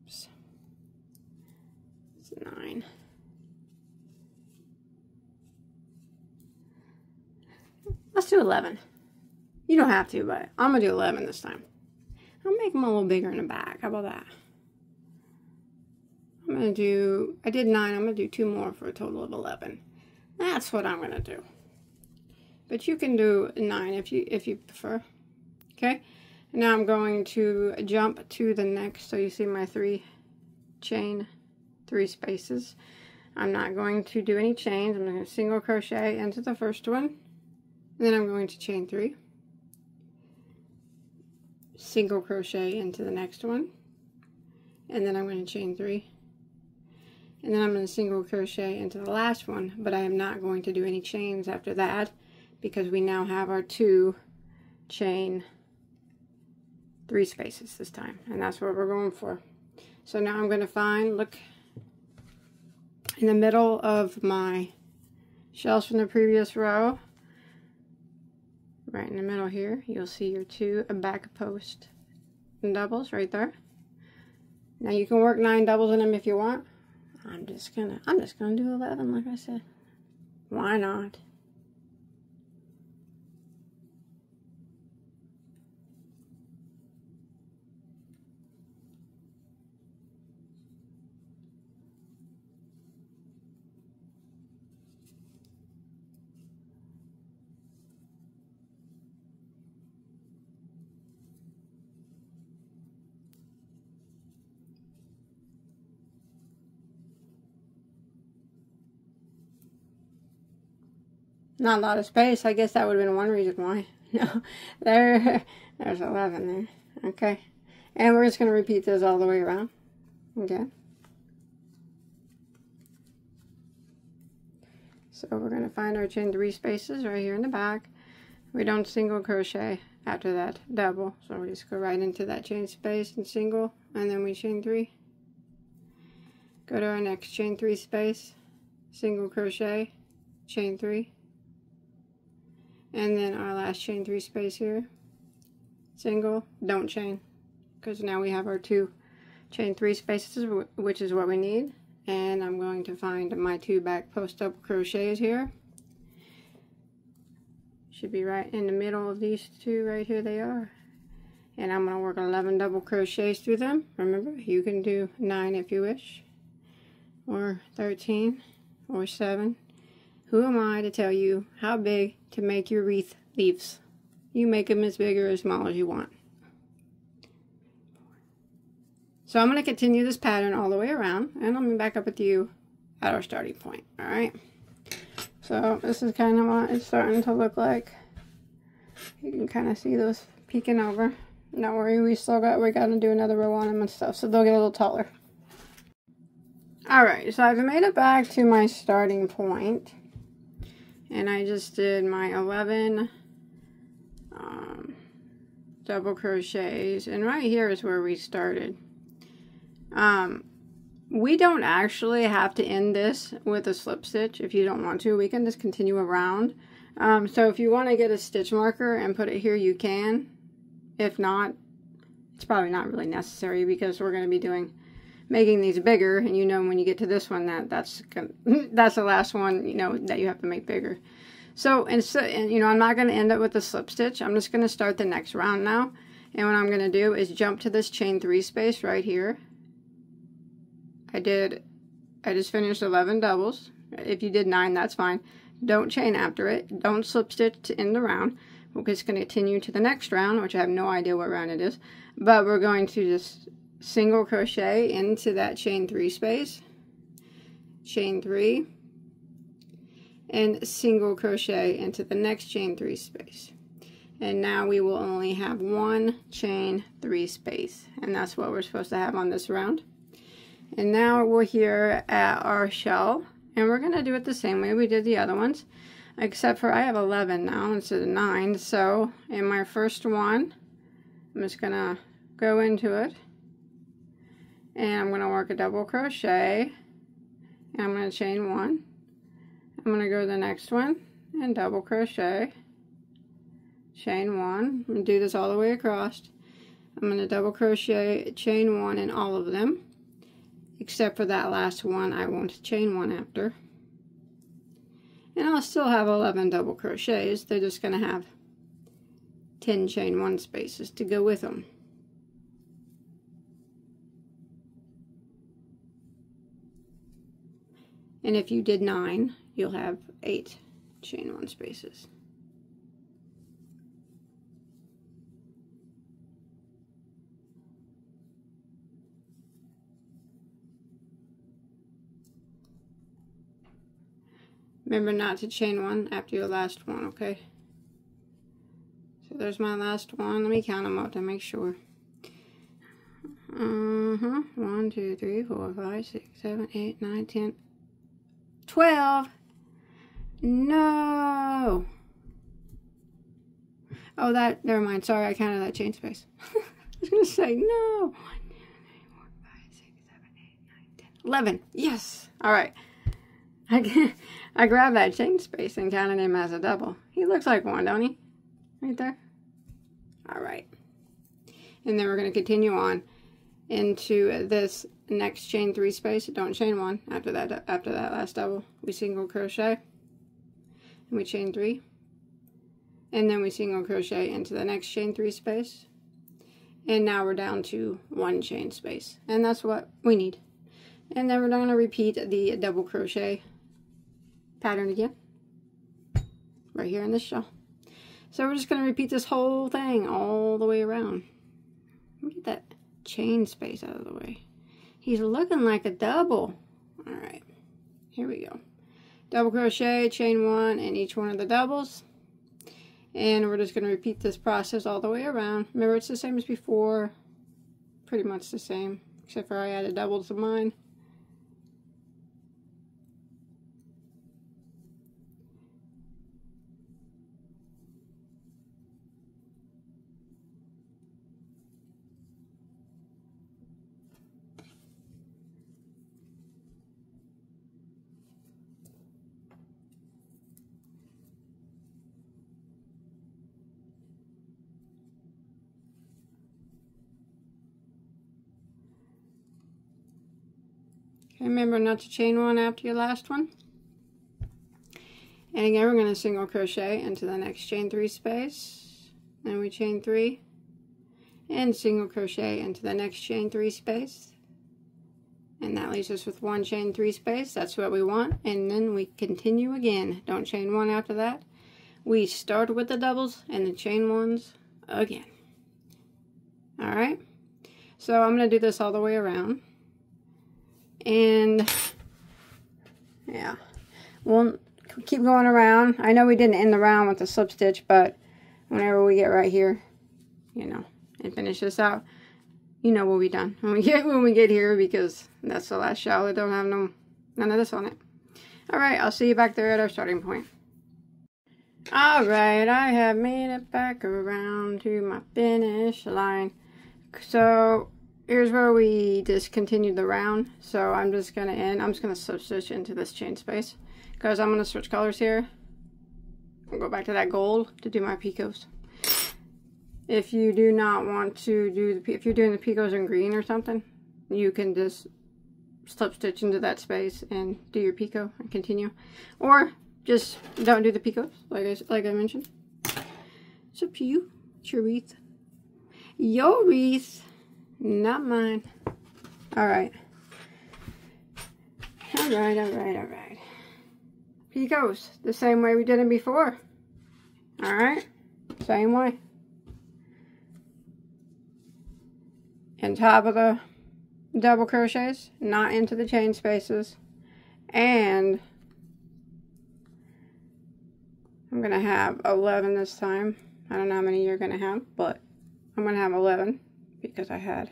Oops. It's 9. Let's do 11. You don't have to, but I'm going to do 11 this time. I'll make them a little bigger in the back. How about that? I'm going to do, I did 9. I'm going to do 2 more for a total of 11. That's what I'm going to do. But you can do 9 if you prefer. Okay? Now I'm going to jump to the next. So you see my 3 spaces. I'm not going to do any chains. I'm going to single crochet into the first one. Then I'm going to chain 3. Single crochet into the next one. And then I'm going to chain 3. And then I'm going to single crochet into the last one. But I am not going to do any chains after that, because we now have our 2 chain 3 spaces this time, and that's what we're going for. So now I'm going to find, look in the middle of my shells from the previous row, right in the middle here, you'll see your 2 back post doubles right there. Now you can work 9 doubles in them if you want. I'm just gonna do 11, like I said. Why not? Not a lot of space. I guess that would have been one reason why. No, there's 11 there. Okay. And we're just going to repeat this all the way around. Okay. So we're going to find our chain 3 spaces right here in the back. We don't single crochet after that double. So we just go right into that chain space and single. And then we chain 3. Go to our next chain 3 space. Single crochet. Chain 3. And then our last chain 3 space here, single, don't chain, because now we have our 2 chain 3 spaces, which is what we need. And I'm going to find my 2 back post double crochets here. Should be right in the middle of these 2 right here, they are. And I'm going to work 11 double crochets through them. Remember, you can do 9 if you wish, or 13, or 7. Who am I to tell you how big to make your wreath leaves? You make them as big or as small as you want. So I'm going to continue this pattern all the way around, and I'll be back up with you at our starting point. Alright? So this is kind of what it's starting to look like. You can kind of see those peeking over. Don't worry, we got to do another row on them and stuff, so they'll get a little taller. Alright, so I've made it back to my starting point. And I just did my 11 double crochets, and right here is where we started. We don't actually have to end this with a slip stitch if you don't want to. We can just continue around. So if you want to get a stitch marker and put it here, you can. If not, it's probably not really necessary, because we're going to be making these bigger, and you know when you get to this one that's the last one, you know, that you have to make bigger. So and you know, I'm not going to end up with a slip stitch. I'm just going to start the next round now, and what I'm going to do is jump to this chain 3 space right here. I just finished 11 doubles. If you did 9, that's fine. Don't chain after it. Don't slip stitch to end the round. We're just going to continue to the next round, which I have no idea what round it is, but we're going to just single crochet into that chain 3 space, chain 3, and single crochet into the next chain 3 space. And now we will only have 1 chain 3 space, and that's what we're supposed to have on this round. And now we're here at our shell, and we're going to do it the same way we did the other ones, except for I have 11 now instead of 9. So in my first one, I'm just going to go into it, and I'm going to work a double crochet, and I'm going to chain 1. I'm going to go to the next one and double crochet, chain 1. I'm going to do this all the way across, I'm going to double crochet, chain 1 in all of them, except for that last one. I won't chain 1 after. And I'll still have 11 double crochets. They're just going to have 10 chain 1 spaces to go with them. And if you did 9, you'll have 8 chain 1 spaces. Remember not to chain 1 after your last one, okay? So there's my last one. Let me count them up to make sure. 1, 2, 3, 4, 5, 6, 7, 8, 9, 10, 12. No. Oh, never mind. Sorry, I counted that chain space. I was going to say no. 1, 2, 3, 4, 5, 6, 7, 8, 9, 10, 11. Yes. All right. I grabbed that chain space and counted him as a double. He looks like one, don't he? Right there. All right. And then we're going to continue on into this next chain 3 space. Don't chain 1 after that last double. We single crochet and we chain 3, and then we single crochet into the next chain 3 space, and now we're down to 1 chain space, and that's what we need. And then we're going to repeat the double crochet pattern again right here in this shawl. So we're just going to repeat this whole thing all the way around. Let me get that chain space out of the way. He's looking like a double. All right, here we go. Double crochet, chain 1 in each one of the doubles, and we're just going to repeat this process all the way around. Remember, it's the same as before, pretty much the same, except for I added doubles to mine. Okay, remember not to chain 1 after your last one. And again, we're going to single crochet into the next chain 3 space. Then we chain 3 and single crochet into the next chain 3 space. And that leaves us with 1 chain 3 space. That's what we want. And then we continue again. Don't chain 1 after that. We start with the doubles and the chain 1s again. Alright, so I'm going to do this all the way around. And yeah, we'll keep going around. I know we didn't end the round with the slip stitch, but whenever we get right here, you know, and finish this out, you know we'll be done when we get here, because that's the last shawl that don't have none of this on it. All right, I'll see you back there at our starting point. All right, I have made it back around to my finish line. So here's where we discontinued the round. So I'm just going to end. I'm just going to slip stitch into this chain space because I'm going to switch colors here. I'll go back to that gold to do my picots. If you do not want to do if you're doing the picots in green or something, you can just slip stitch into that space and do your picot and continue, or just don't do the picots like I mentioned. It's up to you. It's your wreath. Your wreath. Not mine. Alright. Alright. Picots. The same way we did it before. Alright. Same way. On top of the double crochets. Not into the chain spaces. And I'm going to have 11 this time. I don't know how many you're going to have, but I'm going to have 11. Because I had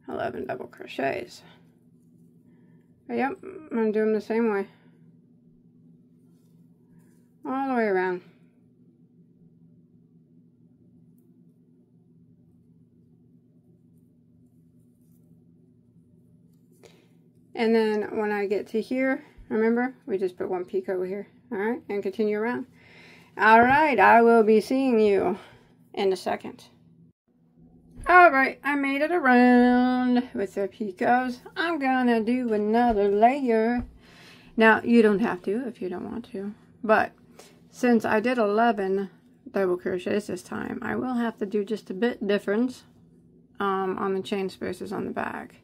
11 double crochets. But yep, I'm going to do them the same way. All the way around. And then when I get to here, remember, we just put 1 picot over here. Alright, and continue around. Alright, I will be seeing you in a second. Alright, I made it around with the picots. I'm gonna do another layer. Now, you don't have to if you don't want to. But since I did 11 double crochets this time, I will have to do just a bit different on the chain spaces on the back.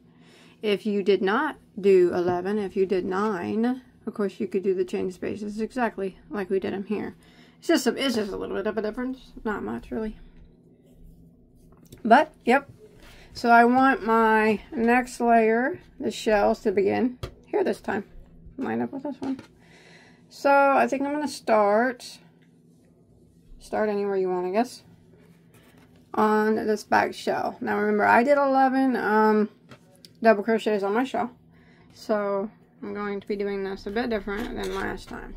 If you did not do 11, if you did 9, of course you could do the chain spaces exactly like we did them here. It's just a little bit of a difference. Not much, really. But, yep. So I want my next layer, the shells, to begin here this time. Line up with this one. So I think I'm going to start anywhere you want, I guess, on this back shell. Now remember, I did 11 double crochets on my shell. So I'm going to be doing this a bit different than last time.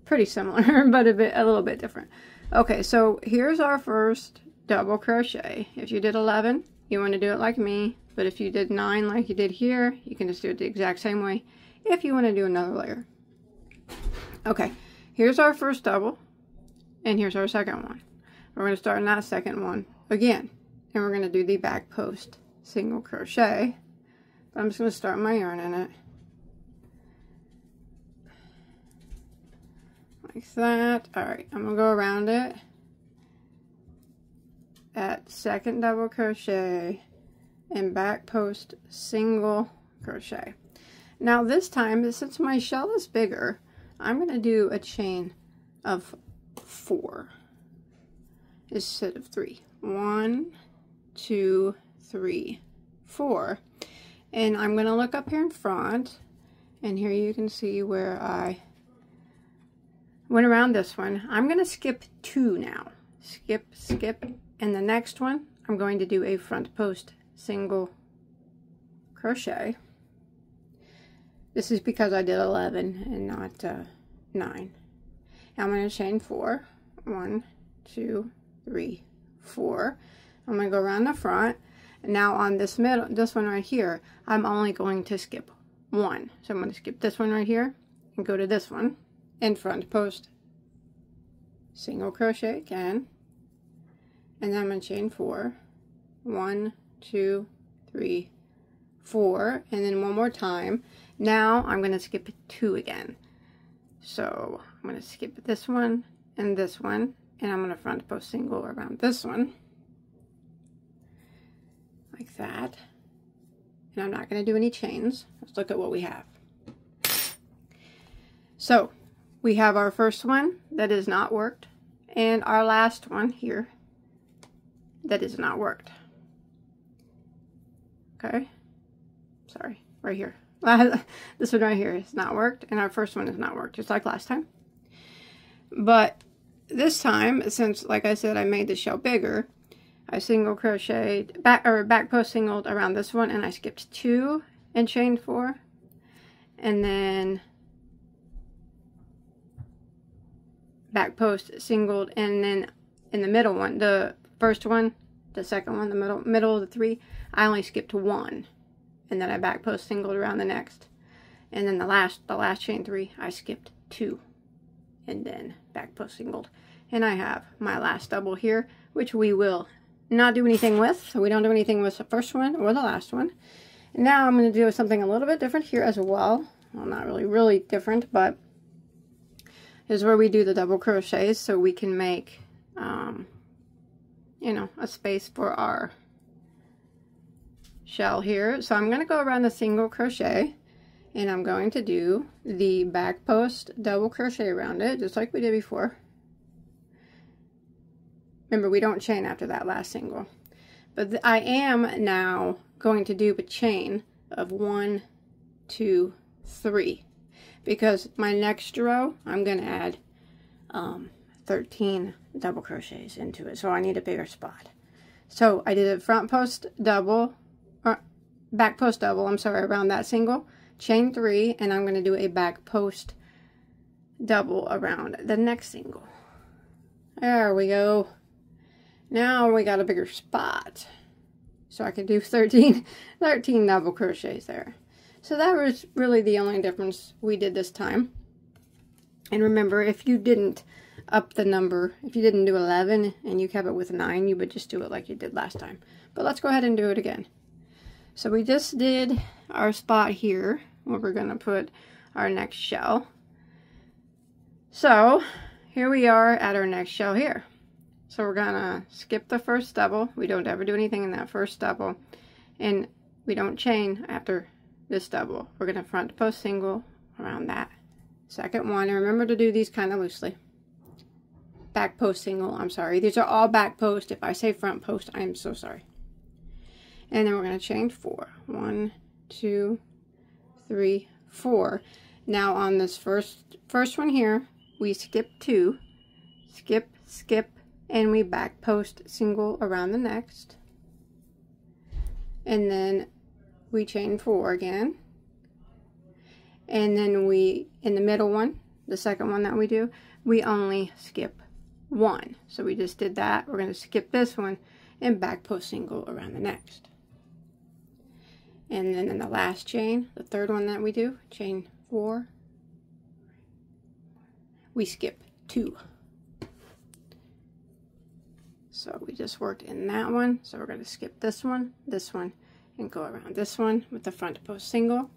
Pretty similar, but a little bit different. Okay, so here's our first double crochet. If you did 11, you want to do it like me, but if you did 9 like you did here, you can just do it the exact same way if you want to do another layer. Okay, here's our first double, and here's our second one. We're going to start in that second one again, and we're going to do the back post single crochet. But I'm just going to start my yarn in it. Like that. Alright, I'm going to go around it at second double crochet and back post single crochet. Now this time, since my shell is bigger, I'm going to do a chain of 4 instead of 3. 1, 2, 3, 4. And I'm going to look up here in front, and here you can see where I went around this one. I'm going to skip 2 now. Skip, and the next one I'm going to do a front post single crochet. This is because I did 11 and not 9. I'm going to chain 4. 1, 2, 3, 4. I'm going to go around the front. Now on this one right here, I'm only going to skip 1. So I'm going to skip this one right here and go to this one and front post single crochet again, and then I'm going to chain 4. 1, 2, 3, 4, and then one more time. Now I'm going to skip 2 again. So I'm going to skip this one, and I'm going to front post single around this one, like that. And I'm not going to do any chains. Let's look at what we have. So we have our first one that is not worked, and our last one here that is not worked. Okay, sorry, right here. This one right here is not worked, and our first one is not worked, just like last time. But this time, since, like I said, I made the shell bigger, I single crocheted back post singled around this one, and I skipped 2 and chained 4, and then back post singled, and then in the middle one, the first one, the second one, the middle of the 3, I only skipped 1, and then I back post singled around the next, and then the last chain 3, I skipped 2, and then back post singled, and I have my last double here, which we will not do anything with. So we don't do anything with the first one or the last one. And now I'm going to do something a little bit different here as well. Well, not really different, but is where we do the double crochets so we can make you know, a space for our shell here. So I'm going to go around the single crochet, and I'm going to do the back post double crochet around it, just like we did before. Remember, we don't chain after that last single. But I am now going to do a chain of 1, 2, 3. Because my next row, I'm going to add 13 double crochets into it. So I need a bigger spot. So I did a front post double, or back post double, I'm sorry, around that single. Chain 3, and I'm going to do a back post double around the next single. There we go. Now we got a bigger spot. So I can do 13 double crochets there. So that was really the only difference we did this time. And remember, if you didn't up the number, if you didn't do 11 and you kept it with 9, you would just do it like you did last time. But let's go ahead and do it again. So we just did our spot here where we're going to put our next shell. So here we are at our next shell here. So we're going to skip the first double. We don't ever do anything in that first double. And we don't chain after this double. We're going to front post single around that second one. And remember to do these kind of loosely. Back post single, I'm sorry. These are all back post. If I say front post, I'm so sorry. And then we're going to chain 4. 1, 2, 3, 4. Now on this first one here, we skip 2, skip, skip, and we back post single around the next. And then we chain 4 again. And then we, in the middle one, the second one that we do, we only skip 1. So we just did that. We're going to skip this one and back post single around the next. And then in the last chain, the third one that we do, chain 4, we skip 2. So we just worked in that one. So we're going to skip this one, and go around this one with the front post single.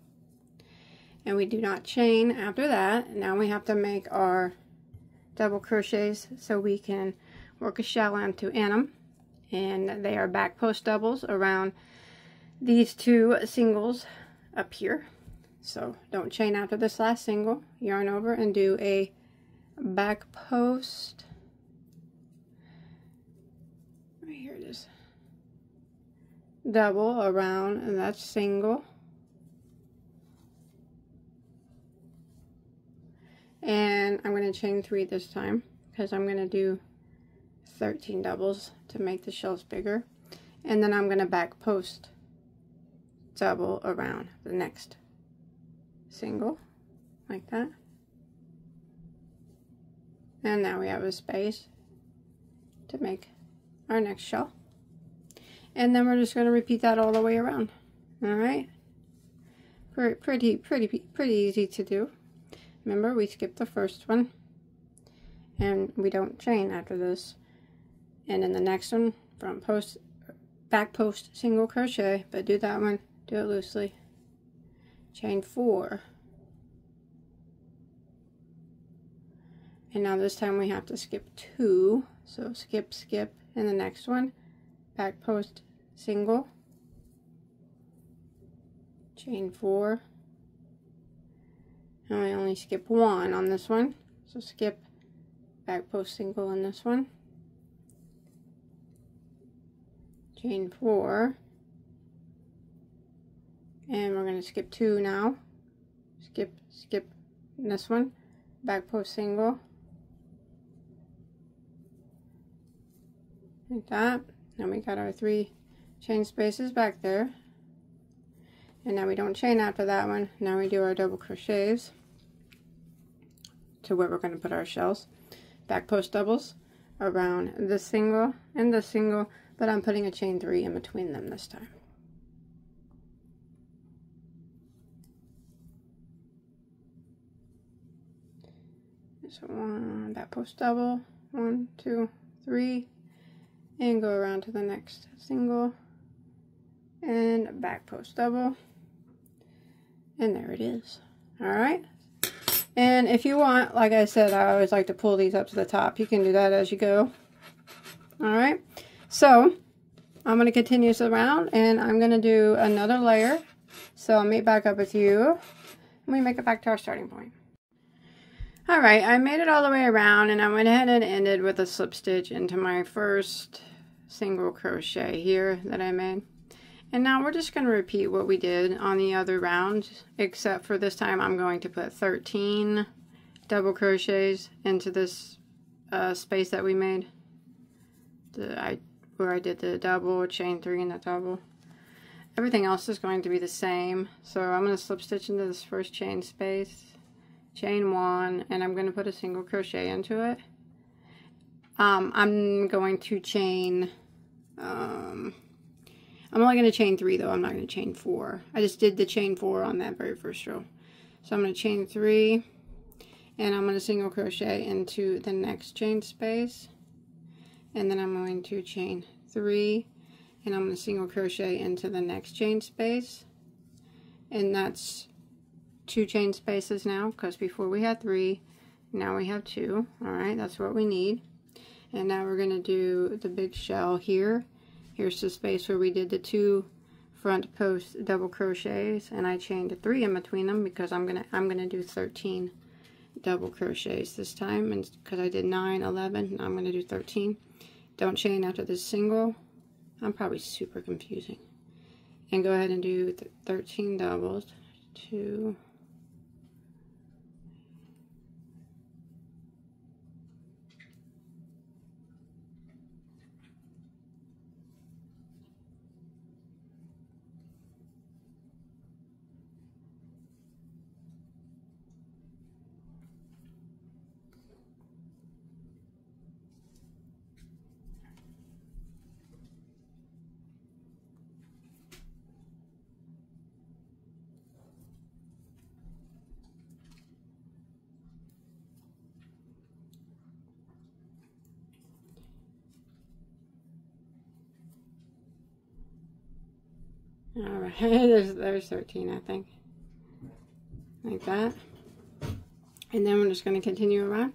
And we do not chain after that. Now we have to make our double crochets so we can work a shell onto them. And they are back post doubles around these 2 singles up here. So don't chain after this last single. Yarn over and do a back post. Right here it is. Double around, and that's single. And I'm going to chain 3 this time because I'm going to do 13 doubles to make the shells bigger. And then I'm going to back post double around the next single like that. And now we have a space to make our next shell. And then we're just going to repeat that all the way around. All right? Pretty easy to do. Remember, we skipped the first one. And we don't chain after this. And in the next one, front post, back post, single crochet. But do that one, do it loosely. Chain 4. And now this time we have to skip 2. So skip, skip. And the next one, back post, single. Chain 4. And we only skip 1 on this one. So skip, back post single in this one. Chain 4. And we're going to skip 2 now. Skip, skip in this one. Back post single. Like that. Now we got our 3 chain spaces back there. And now we don't chain after that one. Now we do our double crochets to where we're going to put our shells. Back post doubles around this single and this single, but I'm putting a chain 3 in between them this time. So one back post double, 1, 2, 3, and go around to the next single and back post double, and there it is. All right. And if you want, like I said, I always like to pull these up to the top. You can do that as you go. All right. So I'm going to continue this around, and I'm going to do another layer. So I'll meet back up with you, and we make it back to our starting point. All right, I made it all the way around, and I went ahead and ended with a slip stitch into my first single crochet here that I made. And now we're just going to repeat what we did on the other round, except for this time I'm going to put 13 double crochets into this space that we made. Where I did the double, chain 3 and the double. Everything else is going to be the same. So I'm going to slip stitch into this first chain space, chain 1, and I'm going to put a single crochet into it. I'm going to chain, I'm only going to chain 3 though, I'm not going to chain 4. I just did the chain 4 on that very first row. So I'm going to chain 3, and I'm going to single crochet into the next chain space, and then I'm going to chain 3, and I'm going to single crochet into the next chain space, and that's 2 chain spaces now, because before we had 3, now we have 2. Alright, that's what we need. And now we're going to do the big shell here. Here's the space where we did the 2 front post double crochets, and I chained 3 in between them because I'm gonna do 13 double crochets this time, and because I did 9, 11, I'm gonna do 13. Don't chain after this single. I'm probably super confusing. And go ahead and do 13 doubles. 2. Alright, there's 13, I think. Like that. And then we're just going to continue around.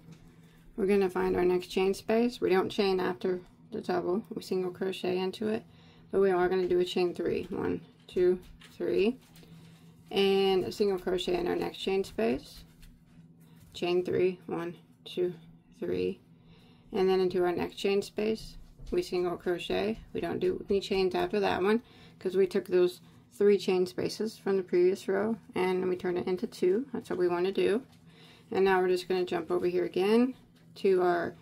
We're going to find our next chain space. We don't chain after the double. We single crochet into it. But we are going to do a chain 3. 1, 2, 3. And a single crochet in our next chain space. Chain 3. 1, 2, 3. And then into our next chain space, we single crochet. We don't do any chains after that one, because we took those 3 chain spaces from the previous row and we turned it into 2. That's what we want to do. And now we're just going to jump over here again to our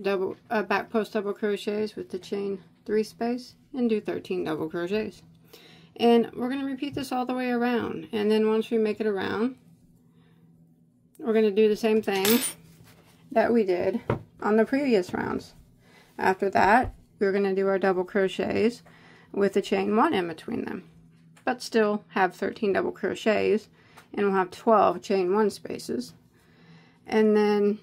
double back post double crochets with the chain 3 space and do 13 double crochets. And we're going to repeat this all the way around. And then once we make it around, we're going to do the same thing that we did on the previous rounds. After that, we're going to do our double crochets with the chain 1 in between them, but still have 13 double crochets, and we'll have 12 chain 1 spaces. And then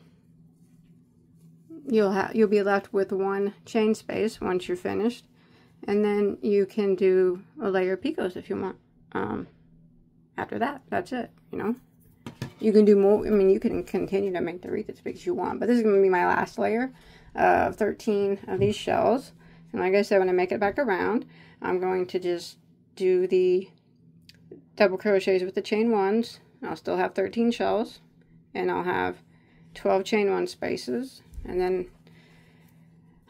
you'll be left with 1 chain space once you're finished, and then you can do a layer of picots if you want. After that, that's it. You know, you can do more. I mean, you can continue to make the wreath as big as you want, but this is going to be my last layer of 13 of these shells. And like I said, when I make it back around, I'm going to just do the double crochets with the chain 1s. I'll still have 13 shells, and I'll have 12 chain 1 spaces, and then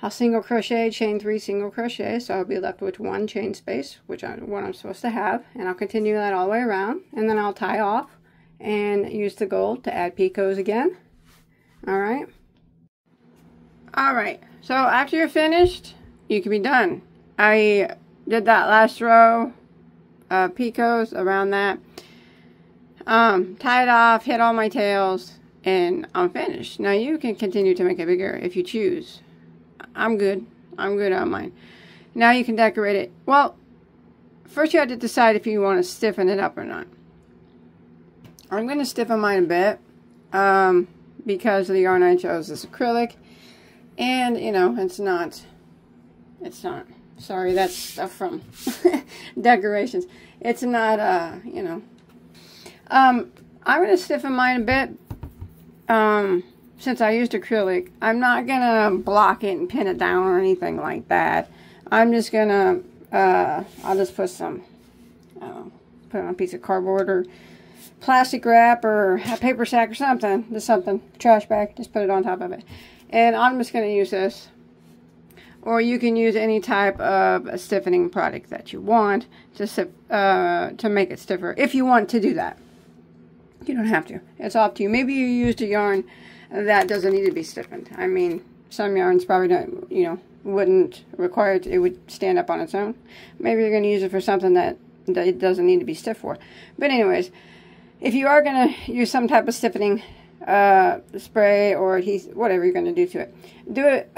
I'll single crochet, chain 3 single crochet, so I'll be left with 1 chain space, which is what I'm supposed to have, and I'll continue that all the way around, and then I'll tie off and use the gold to add picots again. Alright, so after you're finished, you can be done. I did that last row of picots around that, tied off, hit all my tails, and I'm finished. Now you can continue to make it bigger if you choose. I'm good on mine. Now you can decorate it. Well, first you have to decide if you want to stiffen it up or not. I'm going to stiffen mine a bit because the yarn I chose is acrylic, and you know, it's not, sorry, that's stuff from decorations. It's not, you know, I'm going to stiffen mine a bit. Since I used acrylic, I'm not going to block it and pin it down or anything like that. I'm just going to, I'll just put some, put it on a piece of cardboard or plastic wrap or a paper sack or something, just something, trash bag, just put it on top of it. And I'm just going to use this. Or you can use any type of a stiffening product that you want to make it stiffer, if you want to do that. You don't have to. It's up to you. Maybe you used a yarn that doesn't need to be stiffened. I mean, some yarns probably don't, you know, wouldn't require it. It would stand up on its own. Maybe you're going to use it for something that it doesn't need to be stiff for. But anyways, if you are going to use some type of stiffening spray or adhesive, whatever you're going to do to it, do it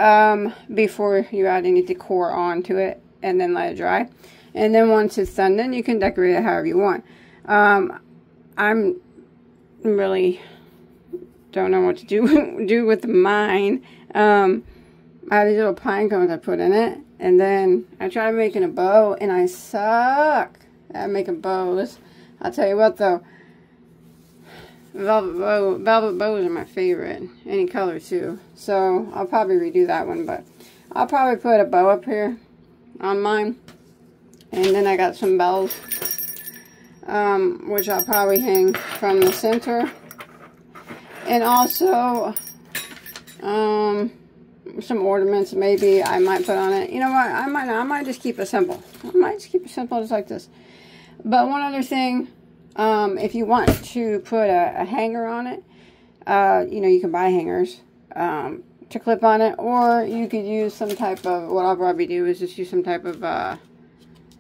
before you add any decor onto it, and then let it dry. And then once it's done, then you can decorate it however you want. I'm really don't know what to do with mine. I have these little pine cones I put in it, and then I tried making a bow, and I suck at making bows. I'll tell you what though, velvet bows are my favorite, any color too. So I'll probably redo that one, but I'll probably put a bow up here on mine, and then I got some bells, which I'll probably hang from the center, and also some ornaments maybe I might put on it. You know what, I might just keep it simple. I might just keep it simple, just like this. But one other thing, if you want to put a hanger on it, you know, you can buy hangers to clip on it, or you could use some type of, what I'll probably do is just use some type of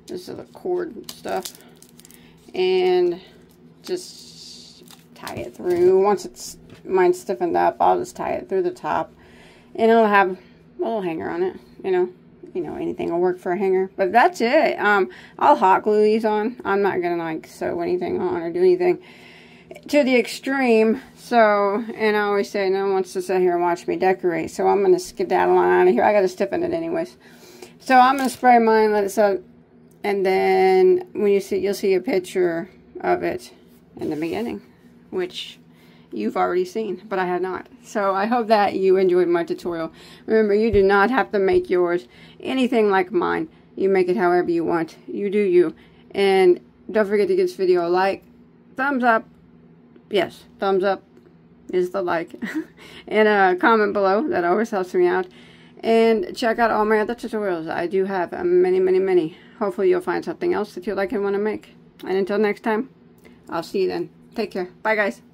this is the cord stuff, and just tie it through. Once it's mine's stiffened up, I'll just tie it through the top, and it'll have a little hanger on it. You know, anything will work for a hanger. But that's it. I'll hot glue these on. I'm not gonna like sew anything on or do anything to the extreme. So, and I always say no one wants to sit here and watch me decorate, so I'm gonna skedaddle on out of here. I gotta stiffen it anyways. So I'm gonna spray mine, let it set, and then when you'll see a picture of it in the beginning, which you've already seen, but I have not. So I hope that you enjoyed my tutorial. Remember, you do not have to make yours anything like mine. You make it however you want. You do you. And don't forget to give this video a like, thumbs up. Yes, thumbs up is the like. And a comment below. That always helps me out. And check out all my other tutorials. I do have many, many, many. Hopefully you'll find something else that you like and want to make. And until next time, I'll see you then. Take care. Bye, guys.